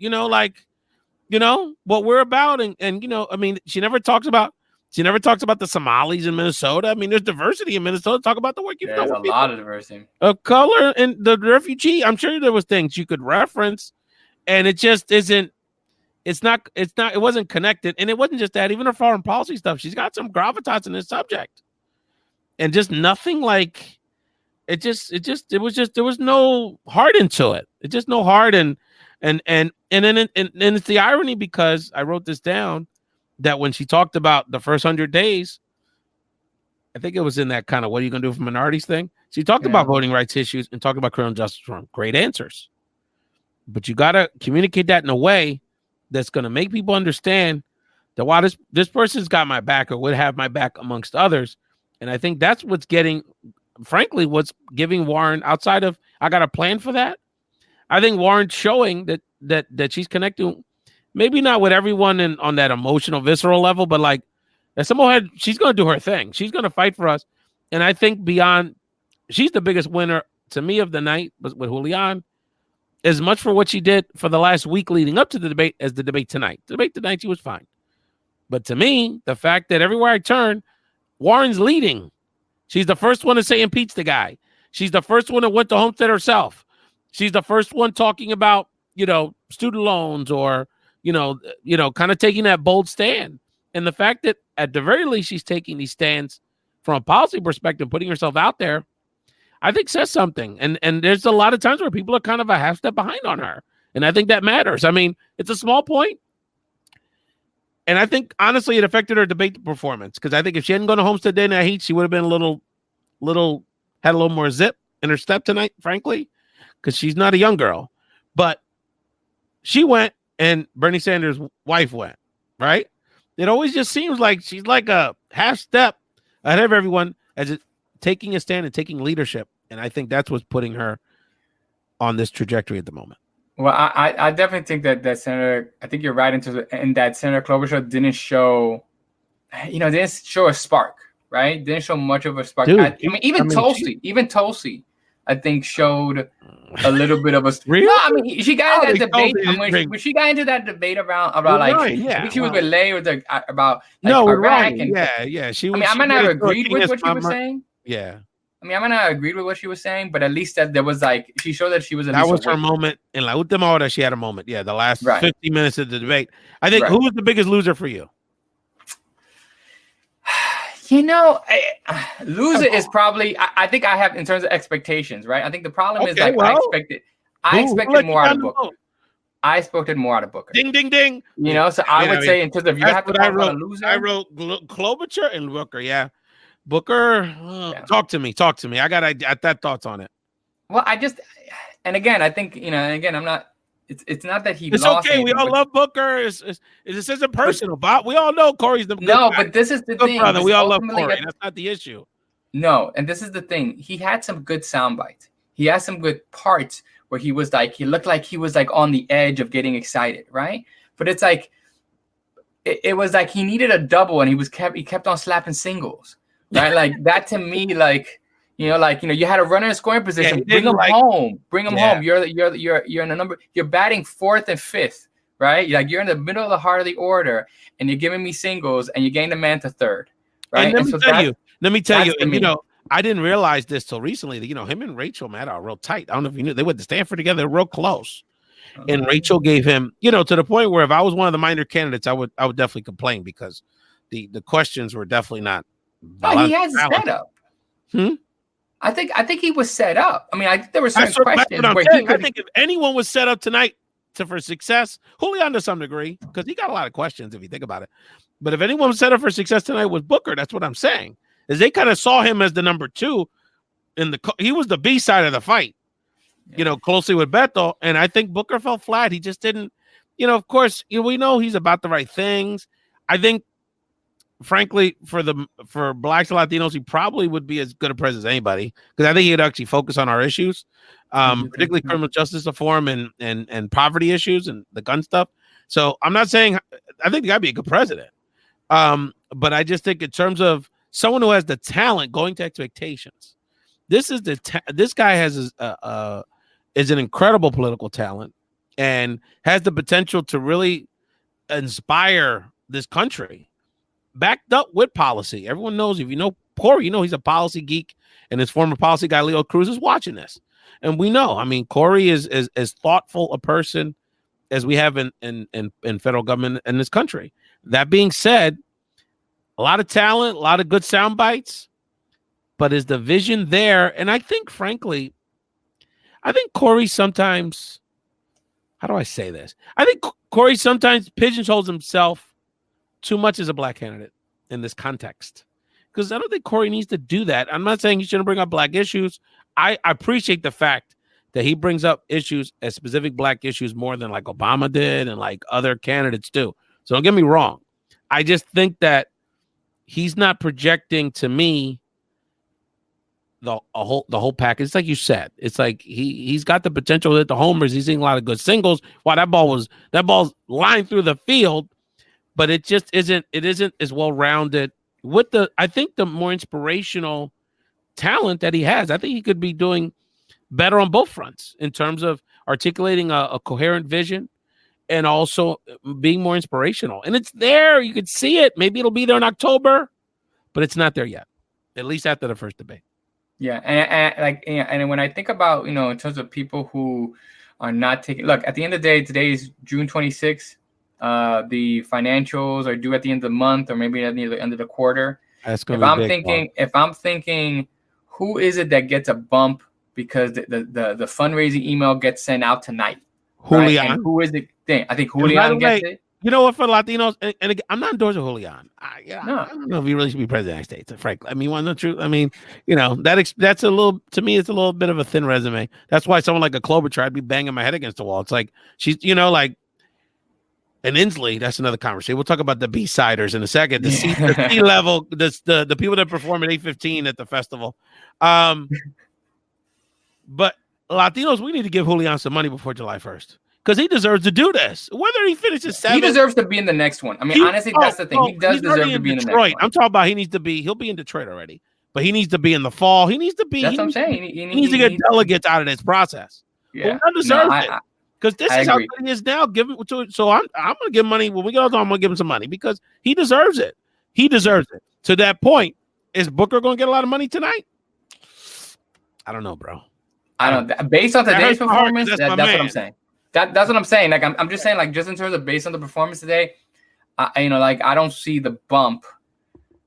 What we're about, and she never talks about the Somalis in Minnesota. There's diversity in Minnesota. Talk about the work you've done. There's a lot of diversity. A color and the refugee. I'm sure there was things you could reference, and it just isn't. It wasn't connected. And it wasn't just that, even her foreign policy stuff, she's got some gravitas in this subject, and just nothing like it there was no heart into it. It's just no heart. And then it's the irony, because I wrote this down, that when she talked about the first 100 days, I think it was in that kind of, what are you going to do for minorities thing? She talked about voting rights issues and talked about criminal justice reform. Great answers. But you got to communicate that in a way that's going to make people understand that while this person's got my back, or would have my back amongst others. And I think that's what's giving Warren, outside of, I got a plan for that. I think Warren's showing that she's connecting, maybe not with everyone on that emotional, visceral level, but like, as someone she's going to do her thing. She's going to fight for us. And I think she's the biggest winner to me of the night with Julian, as much for what she did for the last week leading up to the debate as the debate tonight. The debate tonight, she was fine. But to me, the fact that everywhere I turn, Warren's leading. She's the first one to say impeach the guy. She's the first one that went to Homestead herself. She's the first one talking about, student loans, or, kind of taking that bold stand. And the fact that at the very least she's taking these stands from a policy perspective, putting herself out there, I think says something. And there's a lot of times where people are kind of a half step behind on her. And I think that matters. I mean, it's a small point. And I think, honestly, it affected her debate performance. Because I think if she hadn't gone to Homestead Day in that heat, she would have been had a little more zip in her step tonight, frankly. Because she's not a young girl. But she went, and Bernie Sanders' wife went, right? It always just seems like she's like a half step ahead of everyone as it taking a stand and taking leadership. And I think that's what's putting her on this trajectory at the moment. Well, I definitely think that Senator, I think you're right and that Senator Klobuchar didn't show a spark, right? Didn't show much of a spark. Dude, even Tulsi, I think showed a little bit of a. Really? No, I mean, she got into that debate. When she got into that debate about like, I think she was with Lay about Iraq. Yeah. I might not have agreed with what she was saying. Yeah. I might not have agreed with what she was saying, but at least that there was she showed that she was. That was her moment in La Última Hora. She had a moment. Yeah, the last 50 minutes of the debate. I think who was the biggest loser for you? Loser is probably. I think I have in terms of expectations, right? I think the problem is I expected more out of Booker. I expected more out of Booker. Ding, ding, ding. So I would say in terms of you have to talk about a loser. I wrote Klobuchar and Booker. Yeah. Booker, talk to me. I got thoughts on it. Well, and again, I think I'm not. It's not that he. It's lost okay. anything, We all love Booker. This isn't personal, Bob. We all know Corey's the but this is the thing. Brother. We all love Corey. That's not the issue. No, and this is the thing. He had some good sound bites. He had some good parts where he was he looked like he was on the edge of getting excited, right? But it's it was like he needed a double, and he kept on slapping singles. Right, like that to me, you had a runner in scoring position. Bring him home. You're in the number. You're batting 4th and 5th, right? You're in the middle of the heart of the order, and you're giving me singles, and you're getting the man to 3rd, right? And let me tell you. And, I didn't realize this till recently. That him and Rachel Maddow are real tight. I don't know if you knew. They went to Stanford together. They're real close. And Rachel gave him, to the point where if I was one of the minor candidates, I would definitely complain because the questions were definitely not. Oh, he has a setup. I think he was set up. I mean, there were certain questions where I think if anyone was set up tonight for success, Julian to some degree, because he got a lot of questions if you think about it. But if anyone was set up for success tonight was Booker. That's what I'm saying. Is they kind of saw him as the number 2 he was the B side of the fight. Closely with Beto, and I think Booker fell flat. He just didn't. Of course, we know he's about the right things. I think. Frankly, for Blacks and Latinos, he probably would be as good a president as anybody because I think he'd actually focus on our issues, particularly criminal justice reform and poverty issues and the gun stuff. So I'm not saying I think the guy would be a good president, but I just think in terms of someone who has the talent going to expectations, this guy has is an incredible political talent and has the potential to really inspire this country. Backed up with policy. Everyone knows, if you know Corey, he's a policy geek, and his former policy guy, Leo Cruz, is watching this. And we know, Corey is as thoughtful a person as we have in federal government in this country. That being said, a lot of talent, a lot of good sound bites, but is the vision there? And I think, frankly, Corey sometimes, how do I say this? I think Corey sometimes pigeonholes himself too much as a black candidate in this context, because I don't think Corey needs to do that. I'm not saying he shouldn't bring up black issues. I appreciate the fact that he brings up issues as specific black issues more than like Obama did and like other candidates do. So don't get me wrong. I just think that he's not projecting to me the whole package. It's like you said. It's like he's got the potential to hit the homers. He's seeing a lot of good singles. Wow, that ball's lined through the field. But it just isn't. It isn't as well rounded with I think the more inspirational talent that he has. I think he could be doing better on both fronts in terms of articulating a coherent vision and also being more inspirational. And it's there. You could see it. Maybe it'll be there in October, but it's not there yet. At least after the first debate. Yeah, and when I think about in terms of people who are not taking. Look, at the end of the day, today is June 26th. The financials are due at the end of the month or maybe at the end of the quarter. That's gonna be big. If I'm thinking, who is it that gets a bump because the fundraising email gets sent out tonight? Julian. Right? And who is it? I think Julian gets it. You know what, for Latinos, and again, I'm not endorsing Julian. I don't know if he really should be president of the United States, frankly. I mean, one the truth. I mean, you know, that's a little, to me, it's a little bit of a thin resume. That's why someone like a Klobuchar, I'd be banging my head against the wall. It's like she's, you know, like an Inslee. That's another conversation. We'll talk about the B-siders in a second. The C level, the people that perform at 8:15 at the festival. But Latinos, we need to give Julian some money before July 1st. Because he deserves to do this. Whether he finishes 7th. He deserves to be in the next one. I mean, honestly, that's the thing. He does deserve to be in the next one. I'm talking about he'll be in Detroit already. But he needs to be in the fall. He needs to be. That's what I'm saying. He needs to get delegates out of this process. Yeah. Who deserves it. Because this is how good he is now. So I'm going to give money. When we get on, I'm going to give him some money because he deserves it. He deserves it. To that point, is Booker going to get a lot of money tonight? I don't know, bro. I don't. Based on today's performance, that's what I'm saying. That's what I'm saying. Like I'm just saying, like just in terms of based on the performance today, you know, like I don't see the bump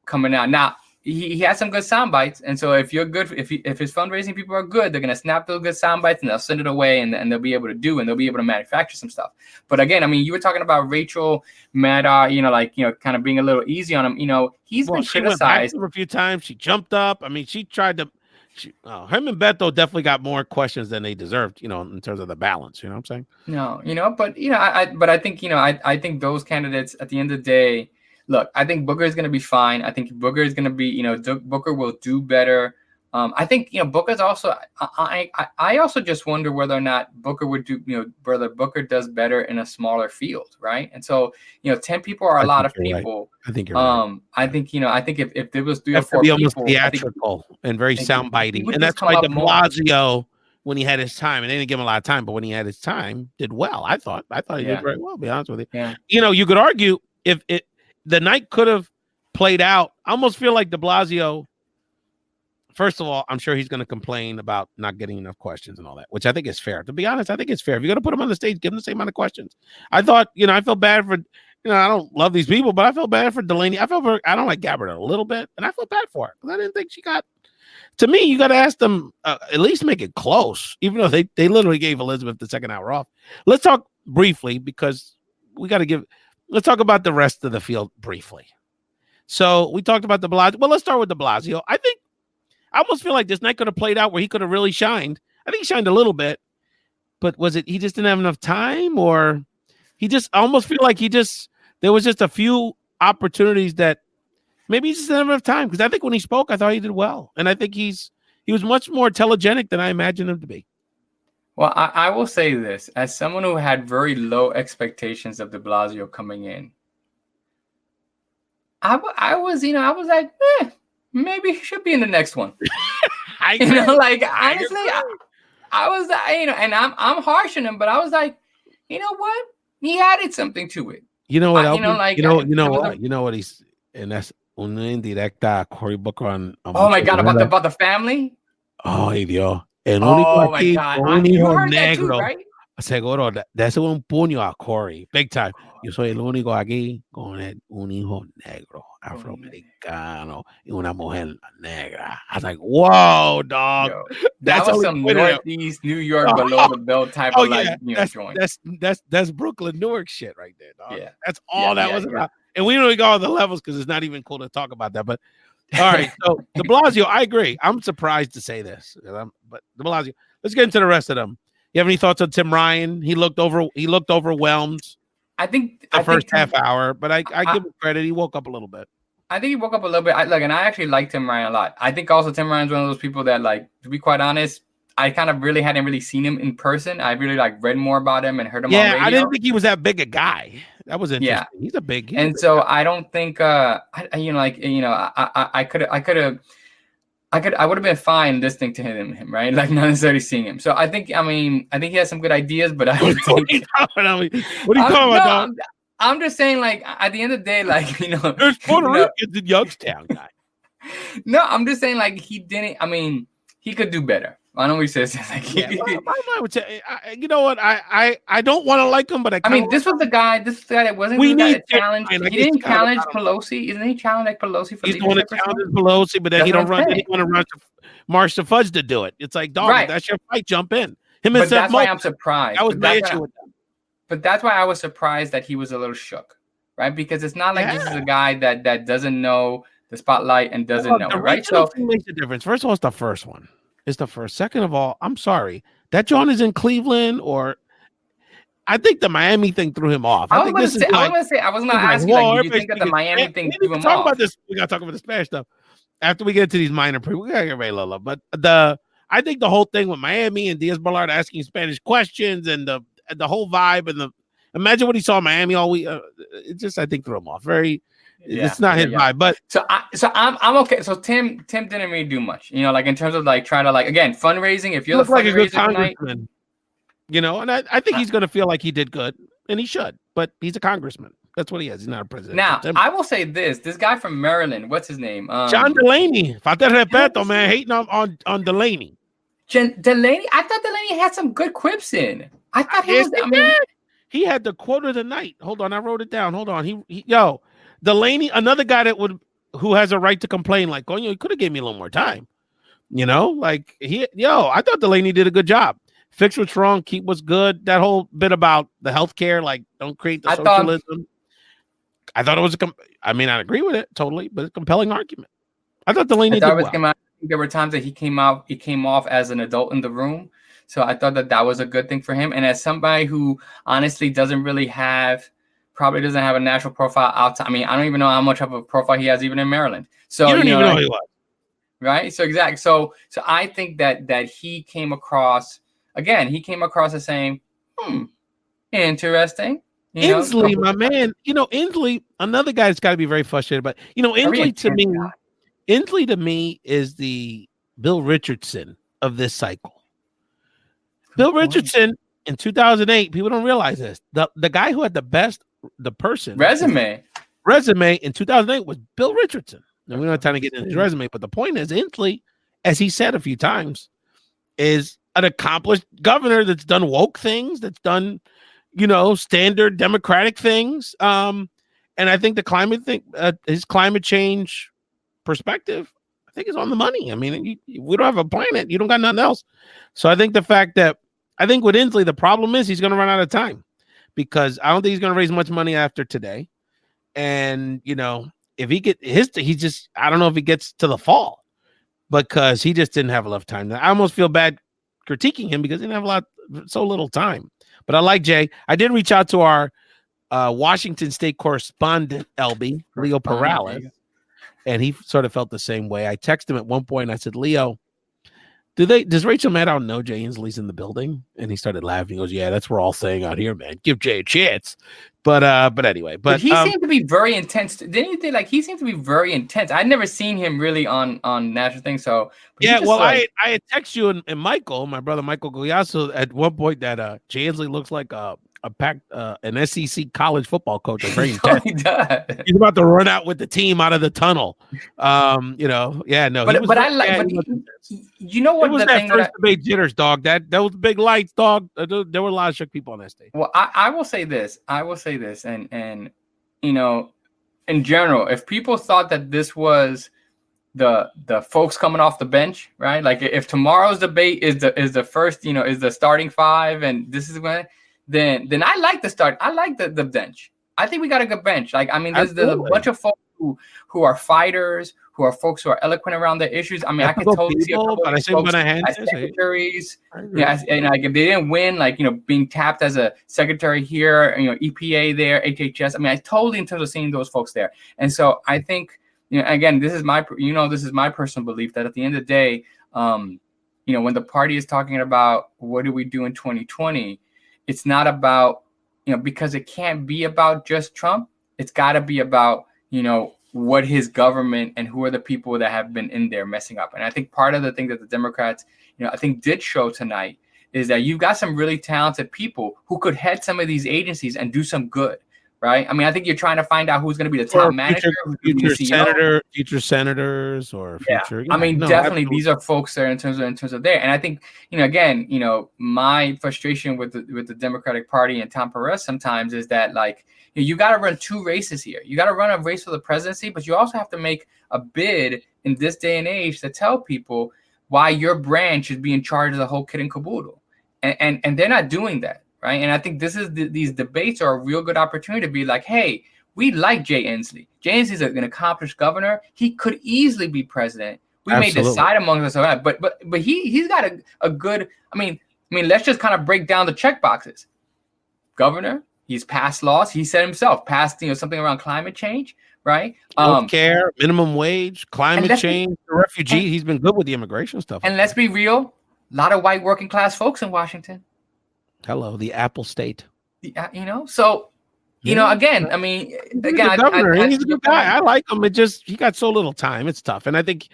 coming out. Now he has some good sound bites, and so if you're good, if his fundraising people are good, they're gonna snap those good sound bites and they'll send it away, and they'll be able to they'll be able to manufacture some stuff. But again, I mean, you were talking about Rachel Maddow, you know, like kind of being a little easy on him. You know, he's been criticized a few times. She jumped up. I mean, she tried to. Him and Beto definitely got more questions than they deserved, you know, in terms of the balance. You know what I'm saying? No, you know, but you know, I think, you know, I think those candidates at the end of the day, look, I think Booker is going to be fine. I think Booker is going to be, you know, Booker will do better. I think, you know, Booker's also, I also just wonder whether or not Booker would do, you know, whether Booker does better in a smaller field, right? And so, you know, 10 people are a lot of people. Right. I think you're right. I think, you know, I think if there was 3 or 4 people, almost theatrical and very sound biting, and that's why De Blasio, when he had his time, and they didn't give him a lot of time, but when he had his time, did well. I thought he did very well. To be honest with you, you know, you could argue if the night could have played out. I almost feel like De Blasio. First of all, I'm sure he's going to complain about not getting enough questions and all that, which I think is fair. To be honest, I think it's fair. If you're going to put him on the stage, give him the same amount of questions. I thought, you know, I feel bad for, you know, I don't love these people, but I feel bad for Delaney. I don't like Gabbard a little bit, and I feel bad for her because I didn't think she got. To me, you got to ask them at least make it close, even though they literally gave Elizabeth the second hour off. Let's talk briefly because we got to let's talk about the rest of the field briefly. So we talked about De Blasio. Well, let's start with De Blasio. I almost feel like this night could have played out where he could have really shined. I think he shined a little bit, but was it he just didn't have enough time, or he just I almost feel like there was just a few opportunities that maybe he just didn't have enough time, because I think when he spoke, I thought he did well, and I think he was much more telegenic than I imagined him to be. Well, I will say this as someone who had very low expectations of De Blasio coming in. I was like, maybe he should be in the next one. Honestly, I was, and I'm harsh on him, but I was like, you know what? He added something to it. You know what? You know what he's, and that's onine directa Cory Booker on. Oh my God, about the family. Oh, Dios. Oh my God, you heard that too, right? Seguro, that's un puño a Cory, big time. Yo soy el único aquí con un hijo negro, afroamericano, y una mujer negra. I was like, whoa, dog. Yo, that was some Northeast New York below the belt type of joint. That's Brooklyn, Newark shit right there, dog. Yeah. That's all that was about. And we don't even go on the levels because it's not even cool to talk about that. But all right, so De Blasio, I agree. I'm surprised to say this, but De Blasio. Let's get into the rest of them. You have any thoughts on Tim Ryan? He looked overwhelmed. I think the first half hour, but I give him credit. He woke up a little bit. I think he woke up a little bit. And I actually like Tim Ryan a lot. I think also Tim Ryan's one of those people that, like, to be quite honest, I kind of really hadn't really seen him in person. I really read more about him and heard him on radio. I didn't think he was that big a guy. That was interesting. Yeah. He's a big guy. I don't think I would have been fine listening to him, right? Like, not necessarily seeing him. So I think he has some good ideas, but I don't think. What are you talking about? I'm just saying, like, at the end of the day, like, there's Puerto Ricans in Youngstown, guy. No, I'm just saying, like, he didn't. I mean, he could do better. I know what he says. Like, yeah, I would say, you know what? I don't want to like him, but I mean, this was the guy. This is the guy that wasn't we the guy need that challenged. He didn't challenge Pelosi. Isn't he challenged like Pelosi for he's the one that leadership? challenges Pelosi, but then he don't run. Then he want to run to March to Fudge to do it. It's like, dog, right. If that's your fight, jump in. Him and but Seth that's why Moulton, I'm surprised. That was my issue with that. But that's why I was surprised that he was a little shook, right? Because it's not like this is a guy that doesn't know the spotlight and doesn't know, right? So it makes a difference. First of all, it's the first one. It's the first. Second of all, I'm sorry. That John is in Cleveland, or I think the Miami thing threw him off. I was going to say, I was not asking, like, do you think that the Miami thing threw him off? About this. We got to talk about the Spanish stuff. After we get to these minor we got to get ready, Lola. But I think the whole thing with Miami and Diaz-Balart asking Spanish questions and the whole vibe and imagine what he saw in Miami all week. It just, I think, threw him off. It's not his vibe. But I'm okay. So Tim didn't really do much, like in terms of like trying to like again fundraising. If you're the like a good congressman, and I think he's going to feel like he did good, and he should. But he's a congressman. That's what he is. He's not a president. Now, I will say this guy from Maryland, what's his name? John Delaney. Falta respeto, man. Hating on Delaney. Delaney? I thought Delaney had some good quips in. I thought he had the quote of the night. Hold on. I wrote it down. Hold on. Delaney, another guy who has a right to complain, like, he could have gave me a little more time. I thought Delaney did a good job. Fix what's wrong, keep what's good. That whole bit about the healthcare, like, don't create the socialism. I thought it was I agree with it totally, but it's a compelling argument. I thought Delaney did well. There were times that he came off as an adult in the room. So I thought that was a good thing for him. And as somebody who honestly probably doesn't have a national profile outside. I don't even know how much of a profile he has even in Maryland. So you don't even know who he was. Right. So exactly. So I think that he came across as saying, interesting. Inslee, my man, Inslee, another guy that's got to be very frustrated. But Inslee to me is the Bill Richardson of this cycle. Bill Richardson in 2008, people don't realize this. The guy who had the best resume in 2008 was Bill Richardson. And we're not trying to get into his resume, but the point is, Inslee, as he said a few times, is an accomplished governor that's done woke things, that's done standard democratic things. And I think the climate thing, his climate change perspective, I think is on the money. We don't have a planet. You don't got nothing else. So I think the fact that with Inslee, the problem is he's going to run out of time because I don't think he's going to raise much money after today. And, if he I don't know if he gets to the fall because he just didn't have enough time. I almost feel bad critiquing him because he didn't have so little time. But I like Jay. I did reach out to our Washington State correspondent, LB, Leo Perales, and he sort of felt the same way. I texted him at one point. And I said, Leo, does Rachel Maddow know Jay Inslee's in the building? And he started laughing. He goes, yeah, that's what we're all saying out here, man. Give Jay a chance. But anyway. But he seemed to be very intense. Didn't you think he seemed to be very intense? I'd never seen him really on national things. So yeah, well, I had texted you and Michael, my brother Michael Collazo, at one point that Jay Inslee looks like an SEC college football coach. Very intense. He does. He's about to run out with the team out of the tunnel. But I like. You know what? It was that first debate jitters, dog. Those big lights, dog. There were a lot of shook people on that stage. Well, I will say this, and in general, if people thought that this was the folks coming off the bench, right? Like if tomorrow's debate is the first, is the starting five, and this is when. Then I like the start. I like the bench. I think we got a good bench. There's a bunch of folks who are fighters, who are folks who are eloquent around their issues. I can totally see a couple of folks as secretaries. Yeah, and if they didn't win, being tapped as a secretary here, EPA there, HHS. I totally in terms of seeing those folks there. And so I think, again, this is my personal belief that at the end of the day, when the party is talking about what do we do in 2020. It's not about, because it can't be about just Trump. It's got to be about, what his government and who are the people that have been in there messing up. And I think part of the thing that the Democrats, I think did show tonight is that you've got some really talented people who could head some of these agencies and do some good, right? I mean, I think you're trying to find out who's going to be the top manager, who's going to be the CEO. Future senators, or future. Yeah. I mean, definitely these are folks there in terms of there. And I think, again, my frustration with the Democratic Party and Tom Perez sometimes is that, like, you got to run two races here. You got to run a race for the presidency, but you also have to make a bid in this day and age to tell people why your brand should be in charge of the whole kit and caboodle. And they're not doing that. Right. And I think these debates are a real good opportunity to be like, hey, we like Jay Inslee. Jay Inslee is an accomplished governor. He could easily be president. We may decide among us, but he's got a good. I mean, let's just kind of break down the check boxes. Governor, he's passed laws. He said himself, passed something around climate change, right? Healthcare, minimum wage, climate change, refugee. He's been good with the immigration stuff. And let's be real, a lot of white working class folks in Washington. Hello, the Apple State. So, again, I mean, he's a good guy. I like him. He got so little time. It's tough. And I think,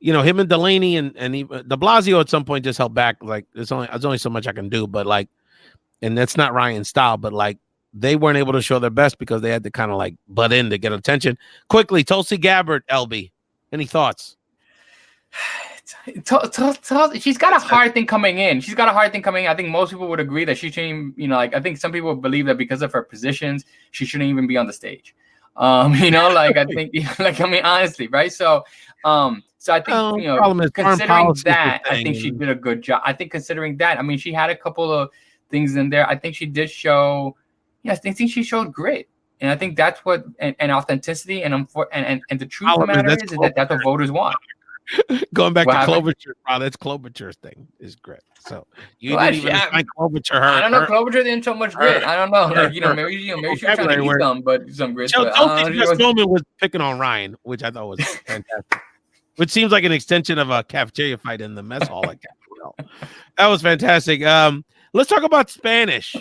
him and Delaney and de Blasio at some point just held back. Like, there's only so much I can do. But, like, and that's not Ryan's style. But, like, they weren't able to show their best because they had to kind of, like, butt in to get attention. Quickly, Tulsi Gabbard, LB. Any thoughts? She's got a hard thing coming in. I think most people would agree that she shouldn't, I think some people believe that because of her positions, she shouldn't even be on the stage. I think, honestly, right? So I think, considering that, I think she did a good job. I think considering that, she had a couple of things in there. I think she did show, I think she showed grit. And I think that's what, and authenticity, and the truth of the matter is that that's what voters want. Going back to Klobuchar, that's Klobuchar's thing is grit. So you didn't even find Klobuchar. I don't know. Klobuchar didn't show much grit. I don't know. Maybe she was trying to eat some grit. This moment was picking on Ryan, which I thought was fantastic. Which seems like an extension of a cafeteria fight in the mess hall. That was fantastic. Let's talk about Spanish.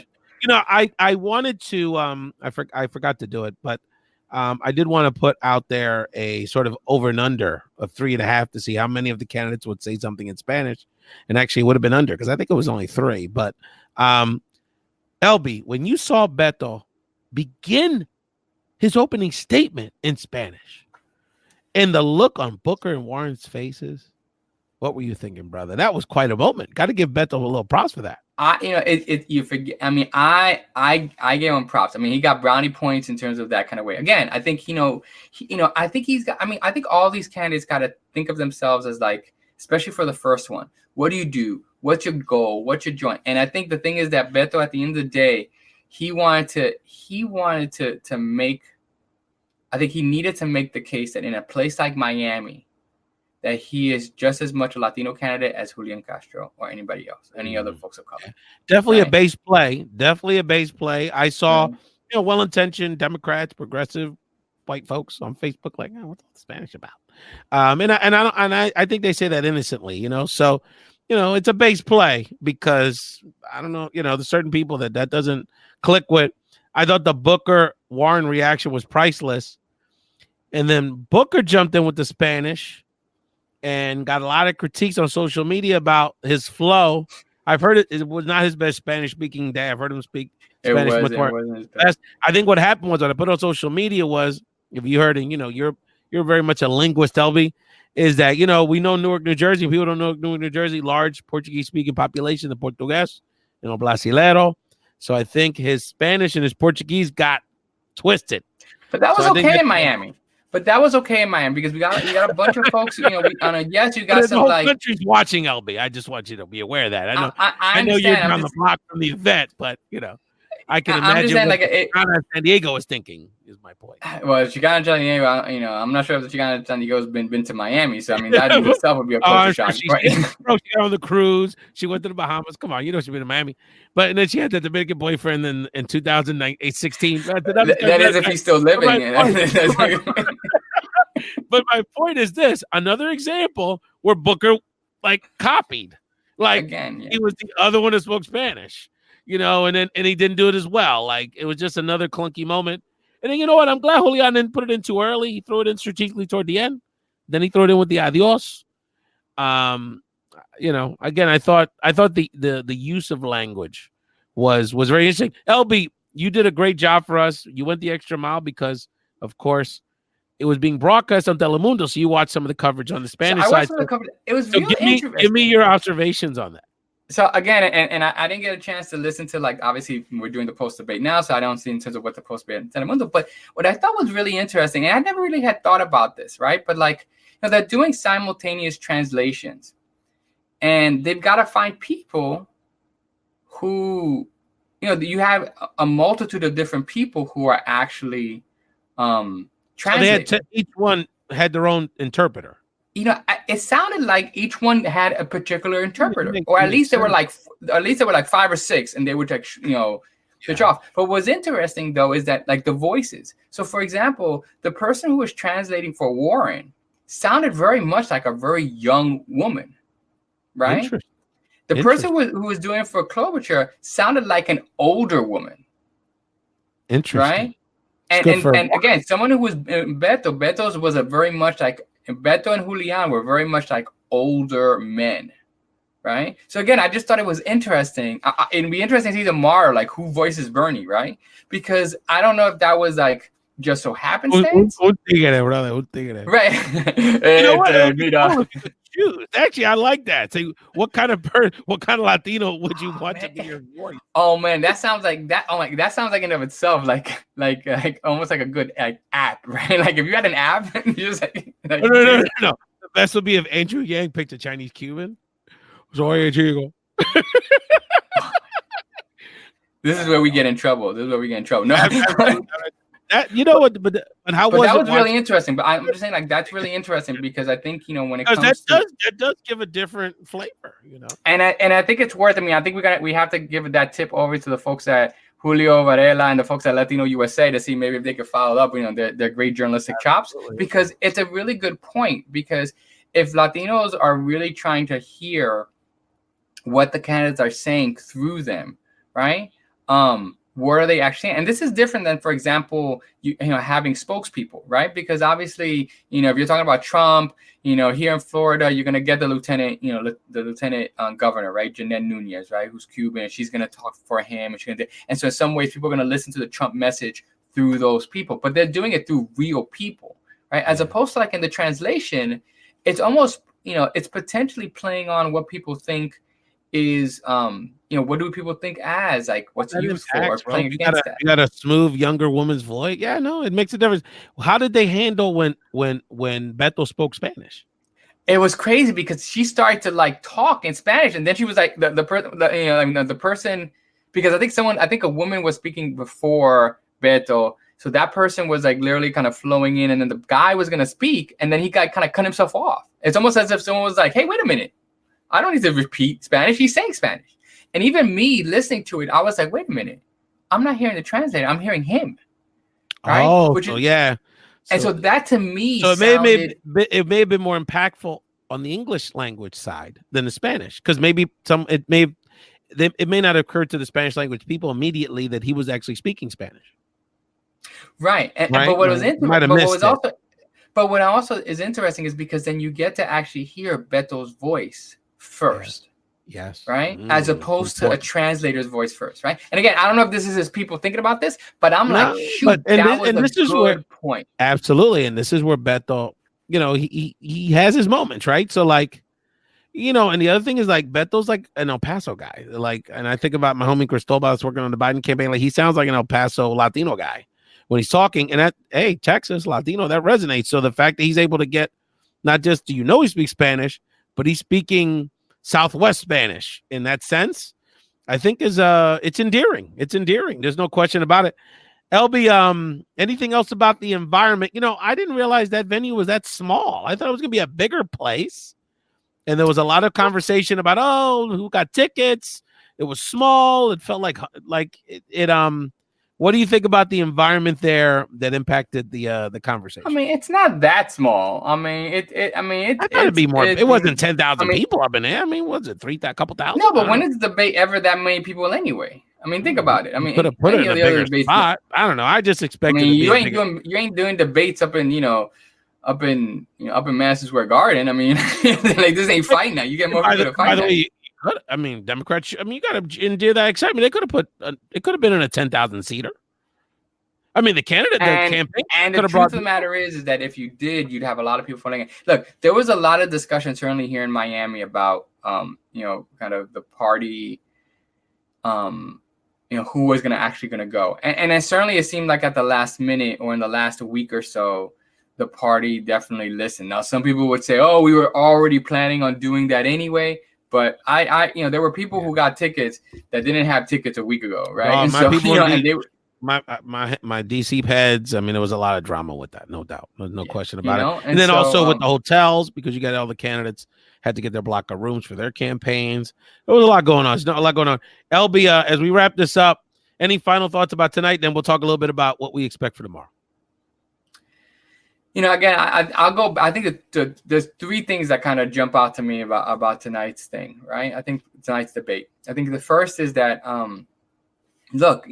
I wanted to. I forgot to do it, but. I did want to put out there a sort of over and under of 3.5 to see how many of the candidates would say something in Spanish, and actually it would have been under because I think it was only 3. But LB, when you saw Beto begin his opening statement in Spanish and the look on Booker and Warren's faces, what were you thinking, brother? That was quite a moment. Got to give Beto a little props for that. You forget. I gave him props. He got brownie points in terms of that kind of way. Again, I think I think he's got. I think all these candidates got to think of themselves as, like, especially for the first one. What do you do? What's your goal? What's your joint? And I think the thing is that Beto, at the end of the day, he wanted to make. I think he needed to make the case that in a place like Miami, that he is just as much a Latino candidate as Julian Castro or anybody else, any other folks of color. Definitely a base play. I saw, well-intentioned Democrats, progressive white folks on Facebook like, what's all the Spanish about? I think they say that innocently, So, it's a base play because I don't know, there's certain people that doesn't click with. I thought the Booker Warren reaction was priceless, and then Booker jumped in with the Spanish. And got a lot of critiques on social media about his flow. I've heard it was not his best Spanish speaking day. I've heard him speak Spanish much more. I think what happened was what I put on social media was, if you heard, and you're very much a linguist, LB, is that we know Newark, New Jersey. People don't know Newark, New Jersey, large Portuguese speaking population, the Portuguese, Brasilero. So I think his Spanish and his Portuguese got twisted. But that was okay in Miami. But that was okay in Miami because we got a bunch of folks. You got some whole country's watching, LB. I just want you to be well aware of that. I know you're on the block from the event, but I can imagine what San Diego is thinking. Is my point. Well, Chicana San Diego, I'm not sure if the Chicana San Diego has been to Miami, so that in itself would be a culture shock. She got on the cruise. She went to the Bahamas. Come on, she's been to Miami, but then she had that Dominican boyfriend in 2016. That is if he's still living. But my point is this: another example where Booker copied, he was the other one that spoke Spanish, and he didn't do it as well. It was just another clunky moment. And then, you know what? I'm glad Julian didn't put it in too early. He threw it in strategically toward the end. Then he threw it in with the adios. Again, I thought the use of language was very interesting. LB, you did a great job for us. You went the extra mile because, of course, it was being broadcast on Telemundo, so you watched some of the coverage on the Spanish side. It was really interesting. Give me your observations on that. So again, and I didn't get a chance to listen to, like, obviously we're doing the post debate now, so I don't see in terms of what the post debate in Telemundo. But what I thought was really interesting, and I never really had thought about this, right? But like, they're doing simultaneous translations, and they've got to find people who, you have a multitude of different people who are actually translating. So each one had their own interpreter. It sounded like each one had a particular interpreter, or at least there were like 5 or 6, and they would switch off. But what's interesting though is that, like, the voices. So, for example, the person who was translating for Warren sounded very much like a very young woman, right? The person who was doing it for Klobuchar sounded like an older woman. Interesting, right? And again, someone who was Beto's was a very much like. Beto and Julian were very much like older men, right? So again, I just thought it was interesting. It'd be interesting to see tomorrow, like, who voices Bernie, right? Because I don't know if that was like just so happenstance. Un tigre, brother. Un tigre. Right. Actually, I like that. So what kind of Latino would you want to be your voice? Oh man, that sounds like that. Oh my, that sounds like in of itself, like almost like a good app, right? Like if you had an app, you just no. The best would be if Andrew Yang picked a Chinese Cuban. Sorry, Chico. This is where we get in trouble. No. That, what, but how was that it? Was really interesting. But I'm just saying, like, that's really interesting because I think when it comes that does give a different flavor, And I think it's worth. I mean, I think we have to give that tip over to the folks at Julio Varela and the folks at Latino USA to see maybe if they could follow up. Their great journalistic chops, because it's a really good point. Because if Latinos are really trying to hear what the candidates are saying through them, right? What are they actually? And this is different than, for example, having spokespeople, right? Because obviously, if you're talking about Trump, here in Florida, you're gonna get the lieutenant governor, right, Jeanette Nunez, right, who's Cuban, and she's gonna talk for him, and so in some ways, people are gonna listen to the Trump message through those people, but they're doing it through real people, right? As opposed to, like, in the translation, it's almost, it's potentially playing on what people think is what do people think as, like, what's used for playing against that? You got a smooth younger woman's voice. Yeah, no, it makes a difference. How did they handle when Beto spoke Spanish? It was crazy because she started to, like, talk in Spanish, and then she was like the person, because I think a woman was speaking before Beto, so that person was like literally kind of flowing in, and then the guy was gonna speak, and then he got kind of cut himself off. It's almost as if someone was like, "Hey, wait a minute. I don't need to repeat Spanish. He's saying Spanish." And even me listening to it, I was like, wait a minute. I'm not hearing the translator. I'm hearing him. Right? Oh, yeah. And so that to me it may have been more impactful on the English language side than the Spanish. Because maybe it may not occur to the Spanish language people immediately that he was actually speaking Spanish. Right. But what was interesting, but what also is interesting is because then you get to actually hear Beto's voice first. Yes. Right? As opposed to a translator's voice first, right? And again, I don't know if this is as people thinking about this, but I'm like, shoot, that was a good point. Absolutely. And this is where Beto, he has his moments, right? So, like, and the other thing is, like, Beto's like an El Paso guy. Like, and I think about my homie Cristobal that's working on the Biden campaign. Like, he sounds like an El Paso Latino guy when he's talking. And Texas, Latino, that resonates. So the fact that he's able to get, not just he speaks Spanish, but he's speaking Southwest Spanish in that sense, I think is it's endearing. It's endearing. There's no question about it. LB, anything else about the environment? I didn't realize that venue was that small. I thought it was gonna be a bigger place. And there was a lot of conversation about who got tickets. It was small. It felt like it what do you think about the environment there that impacted the conversation? I mean, it's not that small. I mean, it. I thought it'd be more. It wasn't 10,000 people up in there. I mean, was it 3,000, couple thousand? No, but when is the debate ever that many people anyway? I mean, think about it. I mean, could have put it in a bigger spot. I don't know. I just expected. You ain't doing debates up in Madison Square Garden. I mean, like, this ain't fighting now. You get more people to fight. By the way, I mean, Democrats. I mean, you got to endear that excitement. They could have put. It could have been in a 10,000 seater. I mean, the campaign. And the truth of the matter is that if you did, you'd have a lot of people voting. Look, there was a lot of discussion certainly here in Miami about, kind of the party, who was actually going to go. And it certainly, it seemed like at the last minute or in the last week or so, the party definitely listened. Now, some people would say, oh, we were already planning on doing that anyway. But there were people who got tickets that didn't have tickets a week ago, right? And so, and they my DC heads. I mean, there was a lot of drama with that, no doubt, no question about it. And then also with the hotels, because you got all the candidates had to get their block of rooms for their campaigns. There was a lot going on. There's not a lot going on. LB, as we wrap this up, any final thoughts about tonight? Then we'll talk a little bit about what we expect for tomorrow. Again, I'll go. I think there's three things that kind of jump out to me about tonight's thing, right? I think tonight's debate. I think the first is that, look,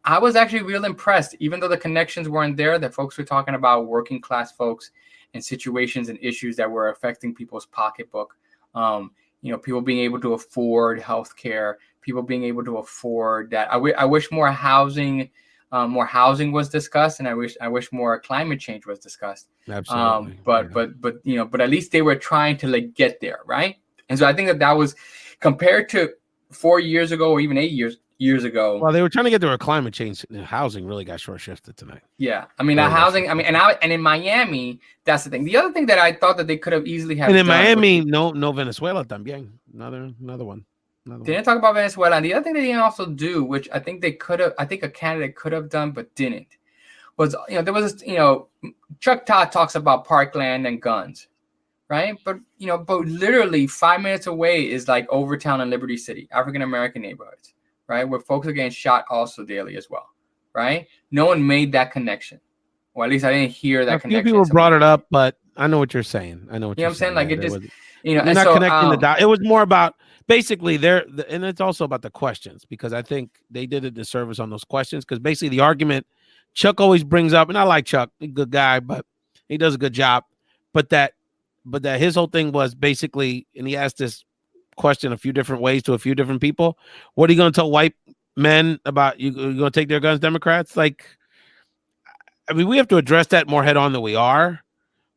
I was actually real impressed, even though the connections weren't there, that folks were talking about working class folks and situations and issues that were affecting people's pocketbook. People being able to afford healthcare, people being able to afford that. I wish more housing was discussed, and I wish more climate change was discussed. Absolutely. But at least they were trying to get there, right? And so I think that was compared to 4 years ago or even 8 years ago. Well, they were trying to get to a climate change. Housing really got short shifted tonight. Yeah, I mean, housing. I mean, and in Miami, that's the thing. The other thing that I thought that they could have easily had. And in Miami, no Venezuela también. Another one. They didn't talk about Venezuela. And the other thing they didn't also do, which I think they could have, I think a candidate could have done but didn't, was there was Chuck Todd talks about parkland and guns, right? But literally 5 minutes away is like Overtown and Liberty City, African American neighborhoods, right, where folks are getting shot also daily as well, right? No one made that connection, or at least I didn't hear that connection. A few people brought it up, but I know what you're saying. I know what you're saying. Like it just, you're not connecting the dots. It was more about basically and it's also about the questions, because I think they did a disservice on those questions, because basically the argument Chuck always brings up, and I like Chuck, a good guy, but he does a good job, but that his whole thing was basically, and he asked this question a few different ways to a few different people. What are you going to tell white men about you're going to take their guns, Democrats? Like, I mean, we have to address that more head on than we are,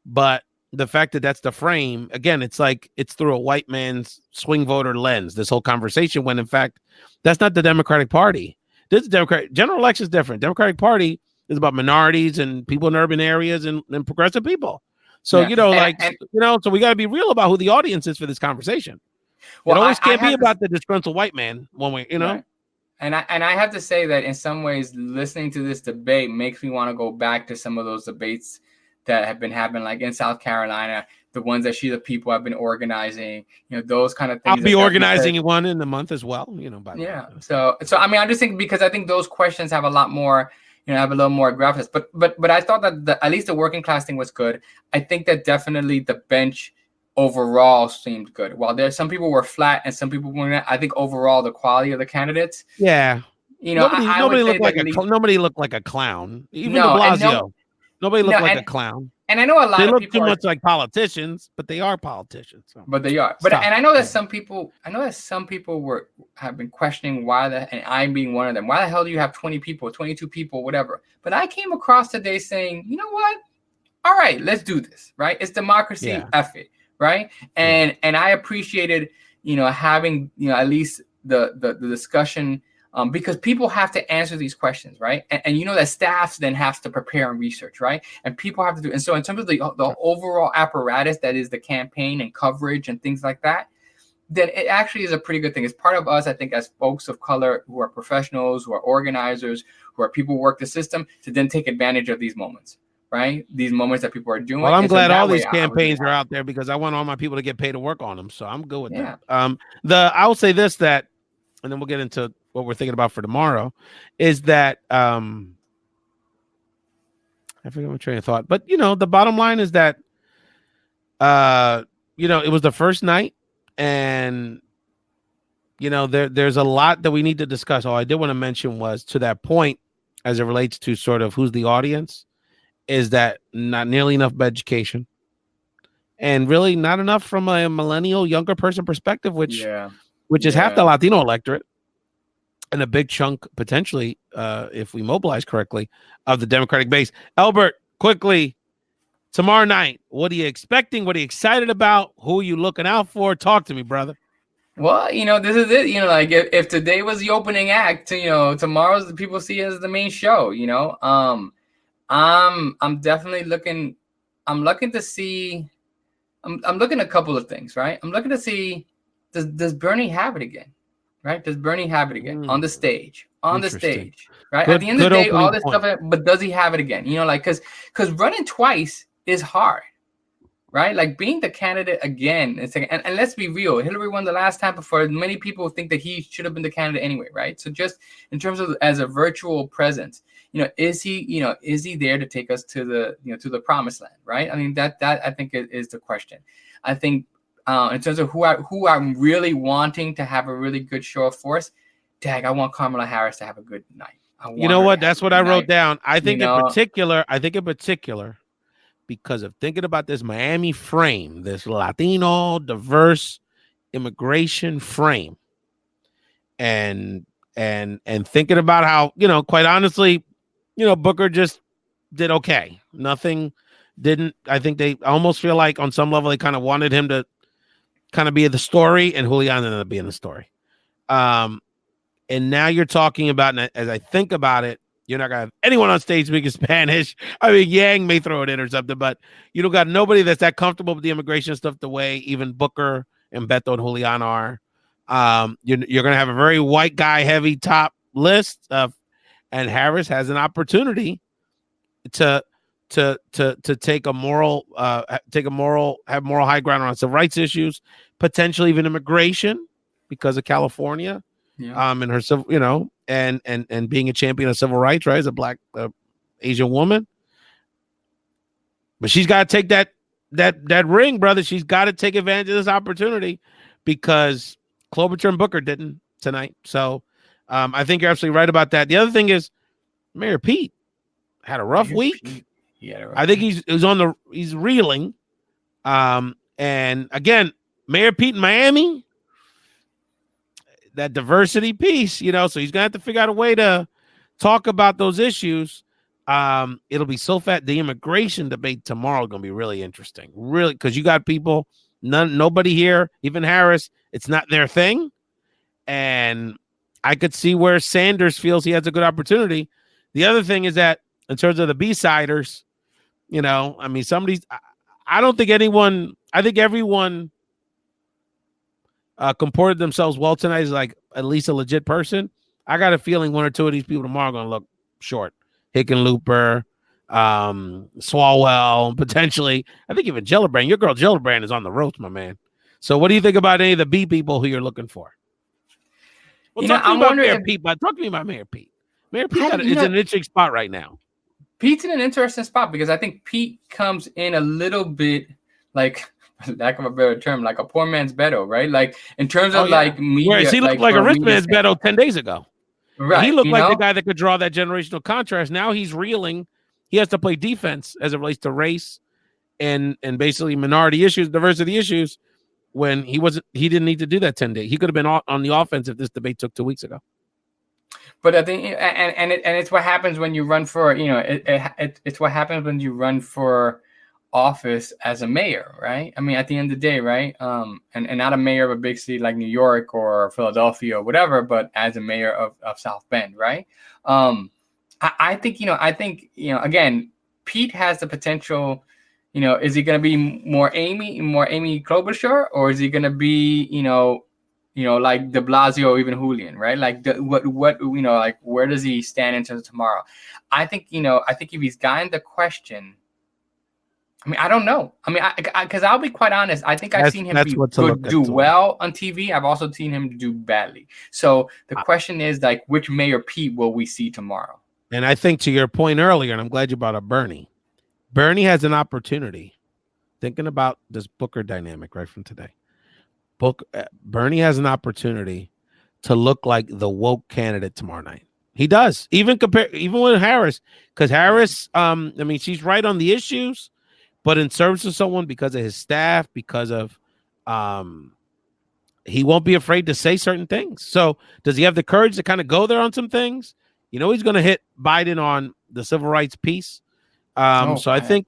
but the fact that that's the frame, again, it's like it's through a white man's swing voter lens, this whole conversation, when in fact that's not the Democratic Party. This is Democratic. General election is different. Democratic Party is about minorities and people in urban areas and progressive people. So so we got to be real about who the audience is for this conversation. Well, it always can't be about the disgruntled white man one way, Right. And I have to say that in some ways, listening to this debate makes me want to go back to some of those debates that have been happening, like in South Carolina, the ones that She the People have been organizing, those kind of things. I'll be organizing one in the month as well, So I mean, I just think, because I think those questions have a lot more, have a little more graphics. But I thought that at least the working class thing was good. I think that definitely the bench overall seemed good. While some people were flat and some people were not, I think overall the quality of the candidates. Yeah. Nobody looked like a clown. Even de Blasio. Nobody looked like a clown. And I know a lot of people look too much like politicians, but they are politicians. So. But they are. But and I know that some people have been questioning and I'm being one of them. Why the hell do you have 20 people, 22 people, whatever? But I came across today saying, you know what? All right, let's do this, right? It's democracy, F it, right? And I appreciated, having, at least the discussion, because people have to answer these questions, right? And that staff then has to prepare and research, right? And people have to do. And so in terms of the overall apparatus that is the campaign and coverage and things like that, then it actually is a pretty good thing. It's part of us, I think, as folks of color who are professionals, who are organizers, who are people who work the system, to then take advantage of these moments, right? These moments that people are doing. Well, I'm glad all these campaigns are out there, because I want all my people to get paid to work on them. So I'm good with that. I will say this, and then we'll get into what we're thinking about for tomorrow, is that I forget my train of thought, but the bottom line is that it was the first night, and there's a lot that we need to discuss. All I did want to mention was, to that point, as it relates to sort of who's the audience, is that not nearly enough education, and really not enough from a millennial younger person perspective, which which is half the Latino electorate and a big chunk potentially, if we mobilize correctly, of the Democratic base. Elbert, quickly, tomorrow night, what are you expecting? What are you excited about? Who are you looking out for? Talk to me, brother. Well, this is it. Like if today was the opening act, tomorrow's the people see it as the main show. I'm definitely looking. I'm looking to see. I'm looking at a couple of things, right? I'm looking to see does Bernie have it again, right? Does Bernie have it again on the stage? On the stage, right? At the end of the day, all this stuff. But does he have it again? Because running twice is hard. Right, like being the candidate again, and let's be real, Hillary won the last time before. Many people think that he should have been the candidate anyway, right? So just in terms of as a virtual presence, is he there to take us to the promised land, right? I mean that I think is the question. I think in terms of who I'm really wanting to have a really good show of force, I want Kamala Harris to have a good night. You know what? That's what I wrote down. I think in particular. Because of thinking about this Miami frame, this Latino diverse immigration frame, and thinking about how, quite honestly, Booker just did okay. Nothing didn't. I think they almost feel like on some level they kind of wanted him to kind of be the story, and Julian ended up being the story. And now you're talking about, as I think about it, you're not gonna have anyone on stage speaking Spanish. I mean, Yang may throw it in or something, but you don't got nobody that's that comfortable with the immigration stuff the way even Booker and Beto and Julian are. You're gonna have a very white guy heavy top list of, and Harris has an opportunity to take a moral have moral high ground on civil rights issues, potentially even immigration because of California. Yeah. And her civil, and being a champion of civil rights, right, as a black Asian woman. But she's got to take that ring, brother. She's got to take advantage of this opportunity because Klobuchar and Booker didn't tonight. So I think you're absolutely right about that. The other thing is Mayor Pete had a rough week. I think he's reeling. And again, Mayor Pete in Miami, that diversity piece, so he's gonna have to figure out a way to talk about those issues. It'll be so fat. The immigration debate tomorrow is gonna be really interesting, really, because you got people, nobody here, even Harris, it's not their thing, and I could see where Sanders feels he has a good opportunity. The other thing is that in terms of the B-siders, I mean, I don't think anyone, I think everyone comported themselves well tonight as like at least a legit person. I got a feeling one or two of these people tomorrow are going to look short. Hickenlooper, Swalwell, potentially. I think even Gillibrand. Your girl Gillibrand is on the ropes, my man. So what do you think about any of the B people who you're looking for? Well, talk to me about Mayor Pete. Talk to me about Mayor Pete. Mayor Pete is in an interesting spot right now. Pete's in an interesting spot because I think Pete comes in a little bit like, lack of a better term, like a poor man's Beto, right? Like in terms of like media. Whereas he looked like a rich man's Beto 10 days ago. Right. He looked like the guy that could draw that generational contrast. Now he's reeling. He has to play defense as it relates to race and basically minority issues, diversity issues, when he didn't need to do that 10 days. He could have been on the offense if this debate took 2 weeks ago. But I think, and it's what happens when you run for, it's what happens when you run for office as a mayor, right? I mean, at the end of the day, right? And not a mayor of a big city like New York or Philadelphia or whatever, but as a mayor of South Bend, right? I think, again, Pete has the potential. Is he going to be more Amy Klobuchar, or is he going to be, like De Blasio or even Julian, right? Like like where does he stand in terms of tomorrow? I think if he's gotten the question, I mean, I don't know. I mean, because I'll be quite honest. I think I've seen him do well on TV. I've also seen him do badly. So the question is, like, which Mayor Pete will we see tomorrow? And I think to your point earlier, and I'm glad you brought up Bernie. Bernie has an opportunity. Thinking about this Booker dynamic right from today. Bernie has an opportunity to look like the woke candidate tomorrow night. He does, even with Harris, because Harris, I mean, she's right on the issues, but in service of someone because of his staff, because of he won't be afraid to say certain things. So does he have the courage to kind of go there on some things? You know, he's going to hit Biden on the civil rights piece. So I think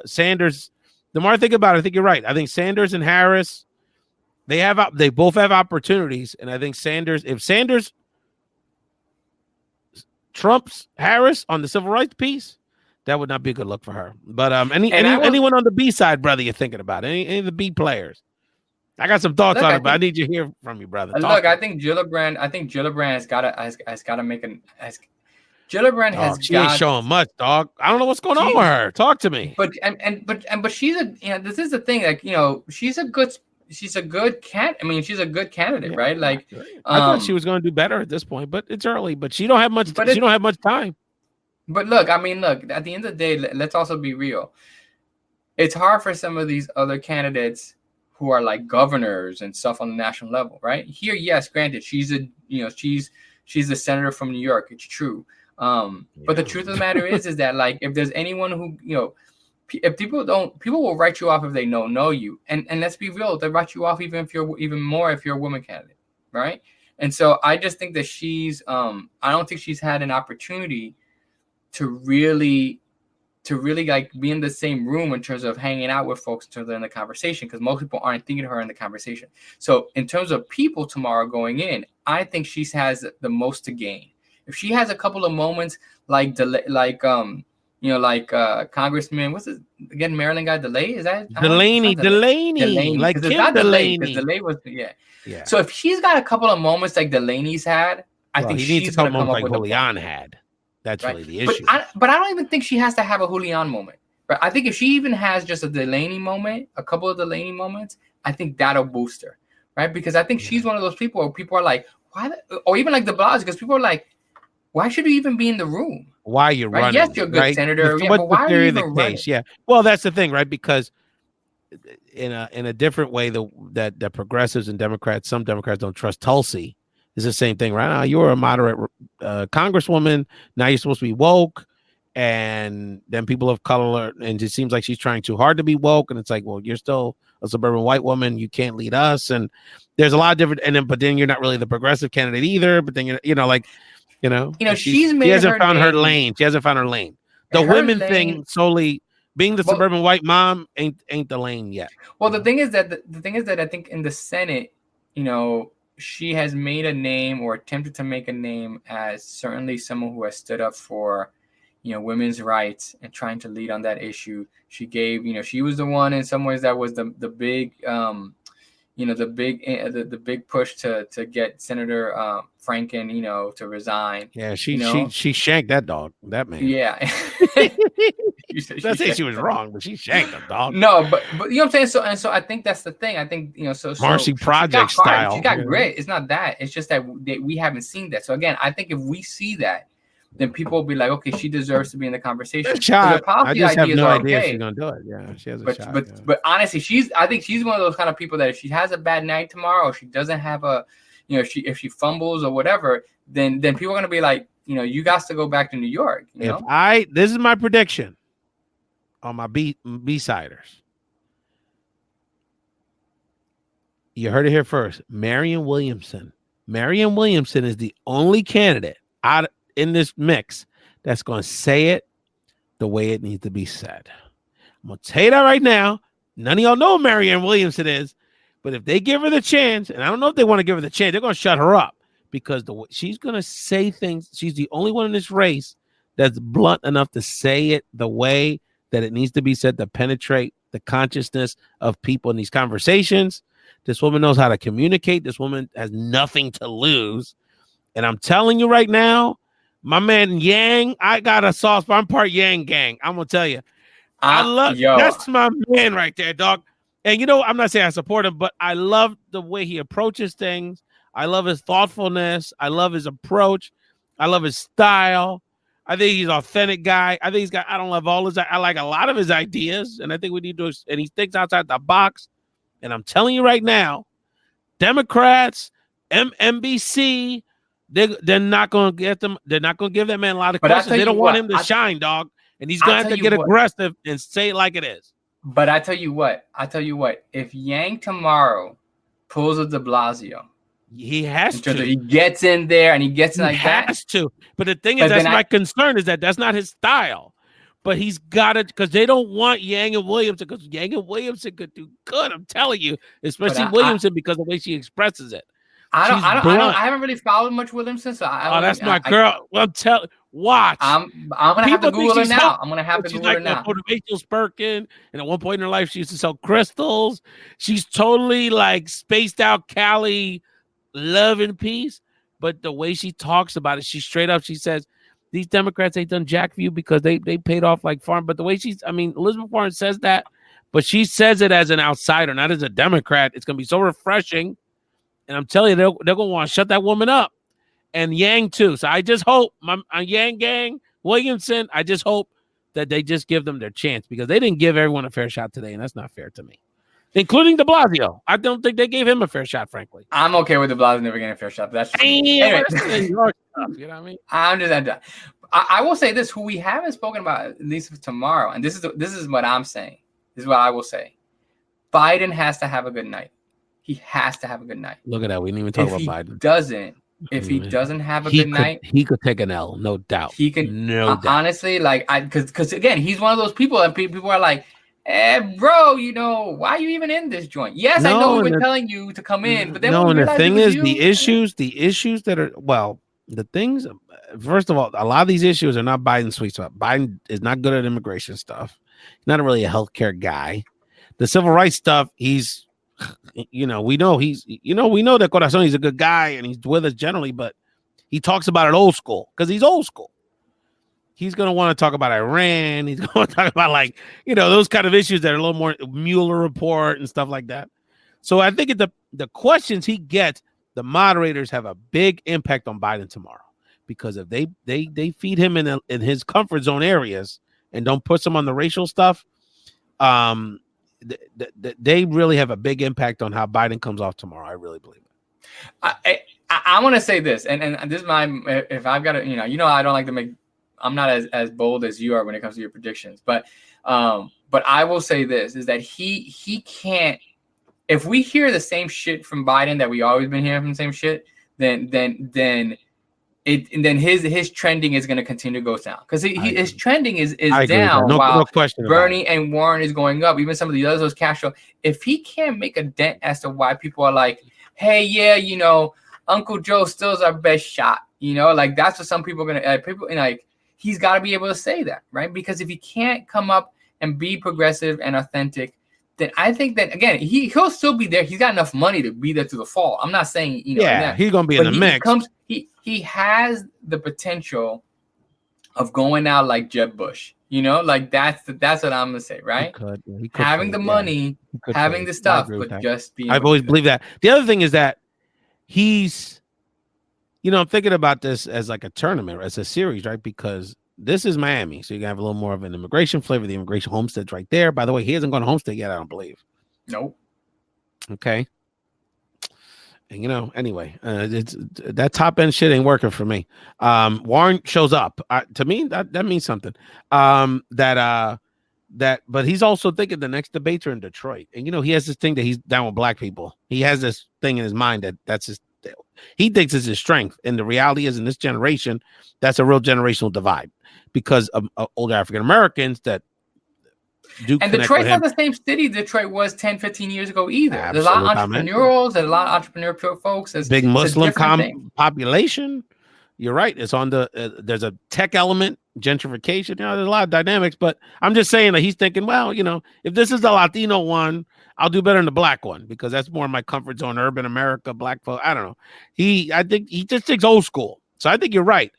Sanders, the more I think about it, I think you're right. I think Sanders and Harris, they both have opportunities. And I think if Sanders trumps Harris on the civil rights piece, that would not be a good look for her. But anyone on the B side, brother, you're thinking about any of the B players? I got some thoughts on it, but I need to hear from you, brother. I think Gillibrand has got to make an. Gillibrand has. She ain't showing much, dog. I don't know what's going on with her. Talk to me. But she's this is the thing. Like, she's a good cat. I mean, she's a good candidate, right? Like, I thought she was going to do better at this point, but it's early. But she don't have much. She don't have much time. But look, at the end of the day, let's also be real. It's hard for some of these other candidates who are like governors and stuff on the national level, right? Here, yes, granted, she's a senator from New York. It's true. But the truth of the matter is that, like, if there's anyone who, if people will write you off if they don't know you. And let's be real, they write you off even more if you're a woman candidate, right? And so I just think that she's, I don't think she's had an opportunity to really like be in the same room in terms of hanging out with folks until they're in the conversation, because most people aren't thinking of her in the conversation. So in terms of people tomorrow going in, I think she has the most to gain. If she has a couple of moments like Congressman, what's his again, Maryland guy, Delay? Is that Delaney? Like Kim Delaney. Delay was yeah. So if she's got a couple of moments like Delaney's had, I think he needs to come up like Julian had. That's right. Really the issue. But I don't even think she has to have a Julian moment. Right? I think if she even has just a Delaney moment, a couple of Delaney moments, I think that'll boost her. Right? Because I think she's one of those people where people are like, why? Or even like the Blasio, because people are like, why should you even be in the room? Why are you running? Yes, you're a good senator. But why are you even running? Yeah. Well, that's the thing, right? Because in a different way, that progressives and Democrats, some Democrats don't trust Tulsi. It's the same thing right now. You're a moderate congresswoman. Now you're supposed to be woke. And then people of color, and it seems like she's trying too hard to be woke. And it's like, well, you're still a suburban white woman. You can't lead us. And there's a lot of different. But then you're not really the progressive candidate either. But then she hasn't found her lane. She hasn't found her lane. The women thing solely being the suburban white mom ain't the lane yet. Well, the thing is that I think in the Senate, she has made a name or attempted to make a name as certainly someone who has stood up for, women's rights and trying to lead on that issue. She gave, she was the one in some ways that was the big, the big push to get Senator Franken, to resign. Yeah, she shanked that dog, that man. Yeah. Let's say she was wrong, but she shanked the dog. No, but you know what I'm saying. So I think that's the thing. I think Marcy Project style. She got grit. It's not that. It's just that we haven't seen that. So again, I think if we see that, then people will be like, okay, she deserves to be in the conversation. I just have no idea if she's gonna do it. Yeah, she has a shot. But honestly, I think she's one of those kind of people that if she has a bad night tomorrow, or she doesn't have a, if she fumbles or whatever, then people are gonna be like, you got to go back to New York. This is my prediction on my B-siders. You heard it here first. Marianne Williamson. Marianne Williamson is the only candidate out in this mix that's going to say it the way it needs to be said. I'm going to tell you that right now. None of y'all know who Marianne Williamson is, but if they give her the chance, and I don't know if they want to give her the chance, they're going to shut her up because she's going to say things. She's the only one in this race that's blunt enough to say it the way that it needs to be said to penetrate the consciousness of people in these conversations. This woman knows how to communicate. This woman has nothing to lose. And I'm telling you right now, my man Yang, I got a soft spot. I'm part Yang gang. I'm going to tell you. That's my man right there, dog. And I'm not saying I support him, but I love the way he approaches things. I love his thoughtfulness. I love his approach. I love his style. I think he's an authentic guy. I don't love I like a lot of his ideas, and I think we need to, and he thinks outside the box. And I'm telling you right now, Democrats, NBC, they're not going to get them. They're not going to give that man a lot of questions. They don't want him to shine, dog. And he's going to have to get aggressive and say it like it is. But I tell you what, if Yang tomorrow pulls a De Blasio. He has to. He gets in there and he gets like that. He has to. But the thing is, that's my concern is that's not his style. But he's got it because they don't want Yang and Williamson because Yang and Williamson could do good. I'm telling you, especially Williamson because of the way she expresses it. I haven't really followed much Williamson. So that's my girl. Well, watch. I'm gonna have to Google her now. I'm gonna have to Google her now. Motivational Spurkin, and at one point in her life, she used to sell crystals. She's totally like spaced out Cali, love and peace. But the way she talks about it, she straight up. She says, "These Democrats ain't done jack for you because they paid off like farm." But the way Elizabeth Warren says that, but she says it as an outsider, not as a Democrat. It's gonna be so refreshing. And I'm telling you, they're going to want to shut that woman up. And Yang, too. So I just hope, my Yang gang, Williamson, I just hope that they just give them their chance because they didn't give everyone a fair shot today, and that's not fair to me. Including de Blasio. I don't think they gave him a fair shot, frankly. I'm okay with de Blasio never getting a fair shot. But that's just anyway. You know what I mean? I'm just I will say this, who we haven't spoken about, at least for tomorrow, and this is what I'm saying. This is what I will say. Biden has to have a good night. He has to have a good night. Look at that. We didn't even talk about Biden. If he doesn't have a good night, he could take an L, no doubt. He can, no doubt. Honestly, like because again, he's one of those people that people are like, bro, why are you even in this joint? Yes, I know we've been telling you to come in, but then the thing is, the issues that are the things. First of all, a lot of these issues are not Biden's sweet spot. Biden is not good at immigration stuff. He's not really a healthcare guy. The civil rights stuff, he's. We know that Collazo, he's a good guy and he's with us generally, but he talks about it old school because he's old school. He's going to want to talk about Iran. He's going to talk about those kind of issues that are a little more Mueller report and stuff like that. So I think the questions he gets, the moderators have a big impact on Biden tomorrow because if they feed him in his comfort zone areas and don't push him on the racial stuff, they really have a big impact on how Biden comes off tomorrow. I really believe it. I want to say this, and this is if I've got to, I don't like to make, I'm not as bold as you are when it comes to your predictions, but I will say this is that he can't, if we hear the same shit from Biden that we always been hearing from the same shit, then his trending is going to continue to go down because his trending is down while Bernie and Warren is going up. Even some of the others, Castro. If he can't make a dent as to why people are like, hey, yeah, Uncle Joe still is our best shot. That's what some people are going to people like. He's got to be able to say that, right? Because if he can't come up and be progressive and authentic, then I think that again he'll still be there. He's got enough money to be there through the fall. I'm not saying he's going to be in the mix. He has the potential of going out like Jeb Bush, that's what I'm gonna say, right? He could having the money, having the stuff, but just being. I've always believed that. The other thing is that he's, I'm thinking about this as like a tournament, as a series, right? Because this is Miami, so you can have a little more of an immigration flavor. The immigration homestead's right there. By the way, he hasn't gone to Homestead yet, I don't believe. Nope. Okay. And anyway, it's that top end shit ain't working for me. Warren shows up. To me, that means something. But he's also thinking the next debates are in Detroit, and he has this thing that he's down with black people. He has this thing in his mind that's his. He thinks it's his strength, and the reality is, in this generation, that's a real generational divide because of older African Americans that. And Detroit's not the same city Detroit was 10, 15 years ago either. There's a lot of entrepreneurs, there's a lot of entrepreneurial folks. There's big Muslim population. You're right. It's on there's a tech element, gentrification. There's a lot of dynamics, but I'm just saying that he's thinking, well, if this is the Latino one, I'll do better in the black one because that's more my comfort zone, urban America, black folk. I don't know. I think he just thinks old school. So I think you're right.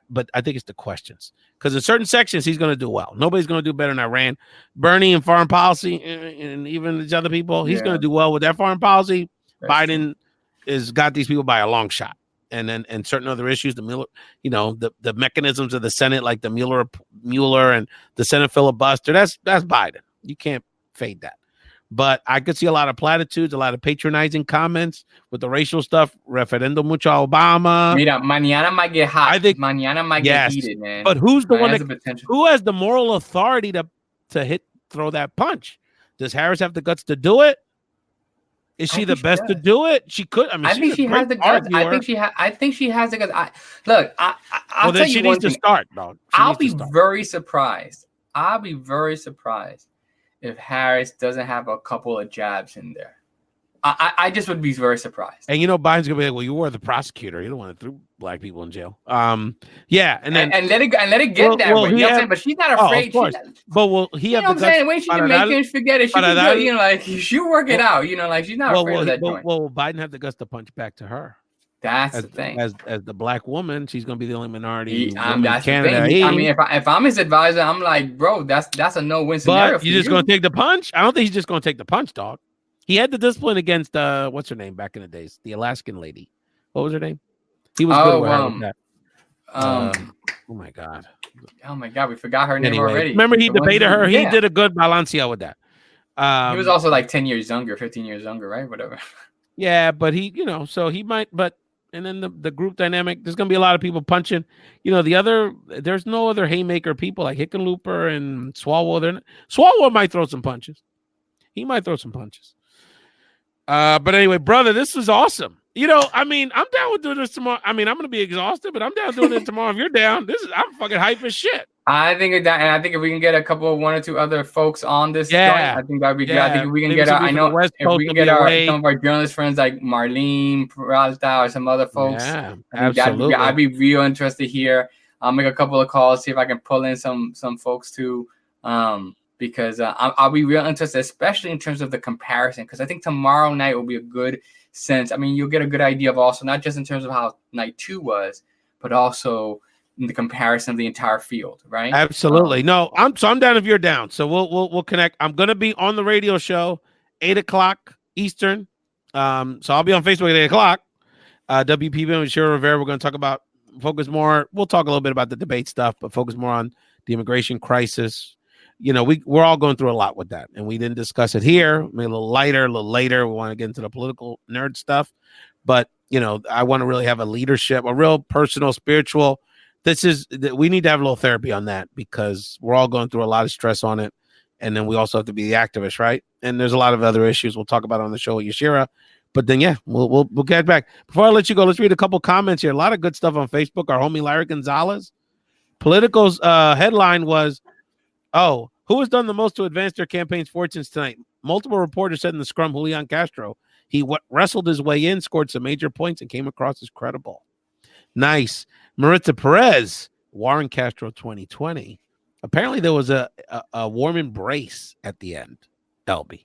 But I think it's the questions. Because in certain sections, he's going to do well. Nobody's going to do better than Iran. Bernie and foreign policy, and even these other people, he's going to do well with that foreign policy. That's Biden has got these people by a long shot. And then and certain other issues, the Mueller, the mechanisms of the Senate, like the Mueller and the Senate filibuster, that's Biden. You can't fade that. But I could see a lot of platitudes, a lot of patronizing comments with the racial stuff. Referendo mucho Obama. Mira, mañana might get hot. I think mañana might get heated, man. But who's the one who has the moral authority to throw that punch? Does Harris have the guts to do it? Is she the best to do it? She could. I mean, I think she has the guts. I think she has the guts. I'll tell you one thing. Start, dog. I'll be very surprised. I'll be very surprised if Harris doesn't have a couple of jabs in there. I just would be very surprised. And Biden's gonna be like, "Well, you were the prosecutor. You don't want to throw black people in jail." Yeah, and then and let it get that way. You know what I'm saying? But she's not afraid. Of course. But he have the guts. Saying? When she can make him forget it, she can do, like she work it out. Like she's not afraid of that joint. Well, Biden have the guts to punch back to her. That's the thing. As the black woman, she's gonna be the only minority that's Canada. I mean, if I'm his advisor, I'm like, bro, that's a no-win scenario. But you're just gonna take the punch? I don't think he's just gonna take the punch, dog. He had the discipline against what's her name back in the days, the Alaskan lady. What was her name? He was good with her with that. Oh my god, we forgot her name already. Remember he debated her. He did a good Balancia with that. He was also like 10 years younger, 15 years younger, right? Whatever. Yeah, but he, so he might, but and then the group dynamic, there's gonna be a lot of people punching. There's no other haymaker people like Hickenlooper and Swalwell. Swalwell might throw some punches. He might throw some punches. But anyway, brother, this was awesome. I mean, I'm down with doing this tomorrow. I mean, I'm gonna be exhausted, but I'm down doing it tomorrow. If you're down, I'm fucking hype as shit. I think if we can get one or two other folks on this, joint, I think that'd be good. I think if we can get some of our journalist friends like Marlene Peralta or some other folks, absolutely. I'd be real interested here. I'll make a couple of calls, see if I can pull in some folks too. Because I'll be real interested, especially in terms of the comparison, because I think tomorrow night will be a good sense. I mean, you'll get a good idea of also not just in terms of how night 2 was, but also in the comparison of the entire field, right? Absolutely. No, I'm down if you're down. So we'll connect. I'm gonna be on the radio show 8:00 Eastern. So I'll be on Facebook at 8:00. WPBM with Cheryl Rivera. We're gonna focus more. We'll talk a little bit about the debate stuff, but focus more on the immigration crisis. We're all going through a lot with that, and we didn't discuss it here. Maybe a little lighter, a little later. We want to get into the political nerd stuff, but I want to really have a leadership, a real personal, spiritual. We need to have a little therapy on that because we're all going through a lot of stress on it, and then we also have to be the activists, right? And there's a lot of other issues we'll talk about on the show with Yashira. But then, we'll get back. Before I let you go, let's read a couple comments here. A lot of good stuff on Facebook. Our homie Larry Gonzalez, Politico's headline was, "Oh, who has done the most to advance their campaign's fortunes tonight?" Multiple reporters said in the scrum, Julian Castro. He wrestled his way in, scored some major points, and came across as credible. Nice. Maritza Perez, Warren Castro 2020. Apparently there was a warm embrace at the end, Elby,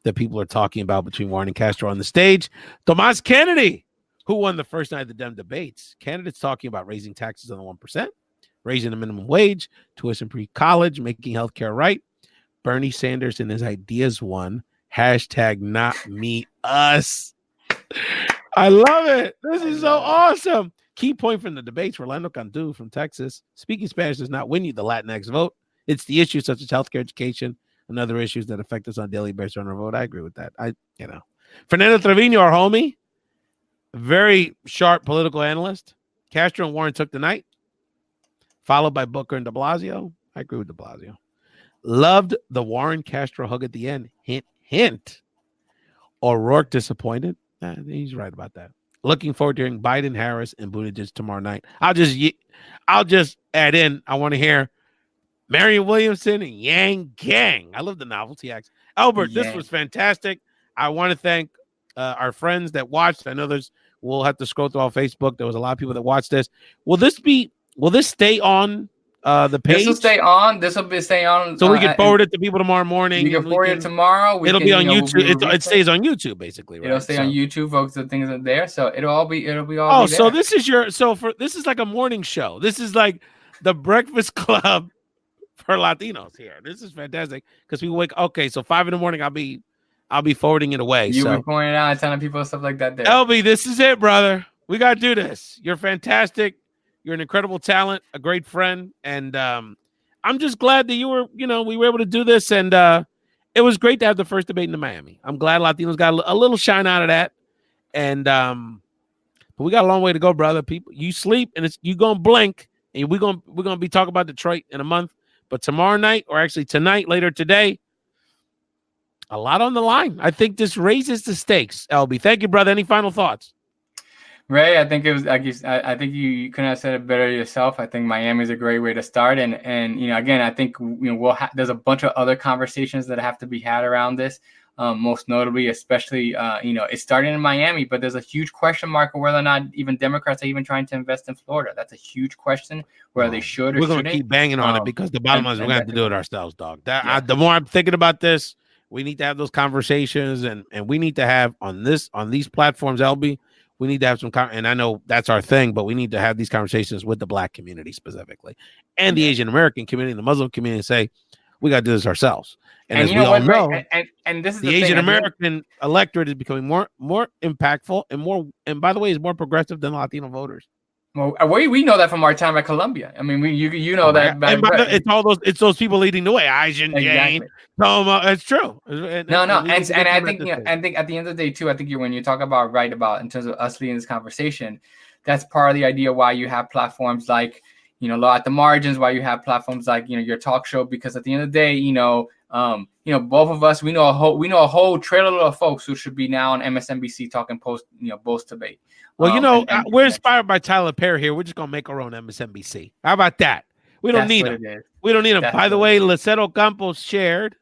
that people are talking about between Warren and Castro on the stage. Tomas Kennedy, who won the first night of the Dem debates. Candidates talking about raising taxes on the 1%. Raising the minimum wage, tuition pre-college, making healthcare right. Bernie Sanders and his ideas won. Hashtag not me, us. I love it. This is so awesome. Key point from the debates, Rolando Cantu from Texas. Speaking Spanish does not win you the Latinx vote. It's the issues such as healthcare, education, and other issues that affect us on a daily basis on our vote. I agree with that. Fernando Trevino, our homie, very sharp political analyst. Castro and Warren took the night, followed by Booker and de Blasio. I agree with de Blasio. Loved the Warren Castro hug at the end. Hint, hint. O'Rourke disappointed. He's right about that. Looking forward to hearing Biden, Harris, and Buttigieg tomorrow night. I'll just add in. I want to hear Marianne Williamson and Yang Gang. I love the novelty acts. Elbert, this was fantastic. I want to thank our friends that watched. I know we'll have to scroll through our Facebook. There was a lot of people that watched this. Will this stay on the page? This will stay on. So we can forward it to people tomorrow morning. We can forward it tomorrow. It'll be on YouTube. It stays on YouTube, basically. Right? It'll stay on YouTube, folks. The things are there, so it'll all be all. Oh, so this is this is like a morning show. This is like the Breakfast Club for Latinos here. This is fantastic because we wake. Okay, so 5 a.m. I'll be forwarding it away. You'll be pointing out and telling people stuff like that. There, LB, this is it, brother. We gotta do this. You're fantastic. You're an incredible talent, a great friend, and I'm just glad that we were able to do this, and it was great to have the first debate in Miami. I'm glad Latinos got a little shine out of that, and but we got a long way to go, brother. People, you sleep, and you gonna blink, and we're gonna be talking about Detroit in a month, but tomorrow night, or actually tonight, later today, A lot on the line. I think this raises the stakes. LB, thank you, brother. Any final thoughts? Ray, I think it was. I think you couldn't have said it better yourself. I think Miami is a great way to start, and again, I think there's a bunch of other conversations that have to be had around this. Most notably, especially it's starting in Miami, but there's a huge question mark of whether or not even Democrats are even trying to invest in Florida. That's a huge question whether they should or we're shouldn't. We're gonna keep banging on it because the bottom line is we're gonna have to do it ourselves, dog. The more I'm thinking about this, we need to have those conversations, and we need to have on these platforms, LB. We need to have some, and I know that's our thing, but we need to have these conversations with the Black community specifically, and the Asian American community, and the Muslim community, and say we got to do this ourselves. And as we all know, and this is the Asian American electorate is becoming more impactful and by the way, is more progressive than Latino voters. Well, we know that from our time at Columbia. I mean, you know that. It's those people leading the way. Asian, Jane, Toma. It's true. And I think at the end of the day too, I think when you talk about in terms of us leading this conversation, that's part of the idea why you have platforms like Law at the Margins, why you have platforms like your talk show, because at the end of the day, both of us we know a whole trailer of folks who should be now on MSNBC talking post debate. Well, we're inspired by Tyler Perry here. We're just gonna make our own MSNBC. How about that? We don't need them. We don't need them. By the way, Lacero Campos shared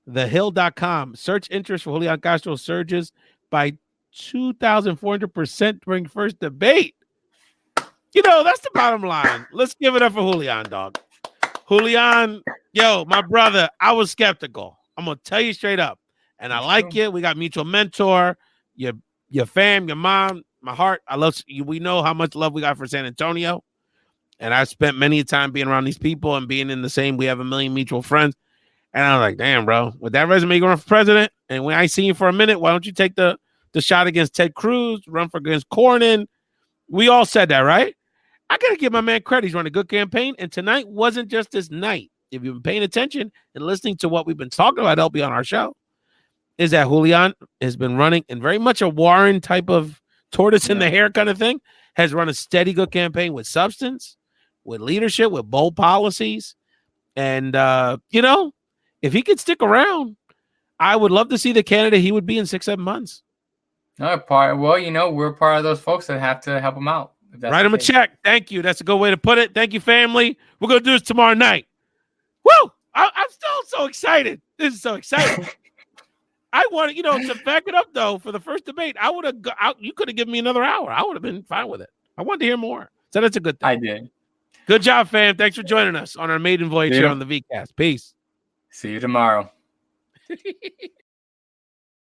thehill.com. Search interest for Julian Castro surges by 2,400% during first debate. That's the bottom line. Let's give it up for Julian, dog. Julian, my brother, I was skeptical. I'm gonna tell you straight up. And I like you. We got mutual mentor, your fam, your mom, my heart. I love you. We know how much love we got for San Antonio. And I've spent many a time being around these people and being in the same. We have a million mutual friends. And I was like, damn, bro, with that resume going for president, and when I see you for a minute, why don't you take the shot against Ted Cruz, run for against Cornyn? We all said that, right? I got to give my man credit. He's running a good campaign. And tonight wasn't just this night. If you've been paying attention and listening to what we've been talking about, LB, on our show, is that Julian has been running in very much a Warren type of tortoise in the hair kind of thing, has run a steady, good campaign with substance, with leadership, with bold policies. And, if he could stick around, I would love to see the candidate he would be in 6-7 months. We're part of those folks that have to help him out. Write him a check. Thank you. That's a good way to put it. Thank you, family. We're going to do this tomorrow night. Woo! I'm still so excited. This is so exciting. I want to back it up, though, for the first debate. You could have given me another hour. I would have been fine with it. I wanted to hear more. So that's a good thing. I did. Good job, fam. Thanks for joining us on our maiden voyage here on the VCast. Peace. See you tomorrow.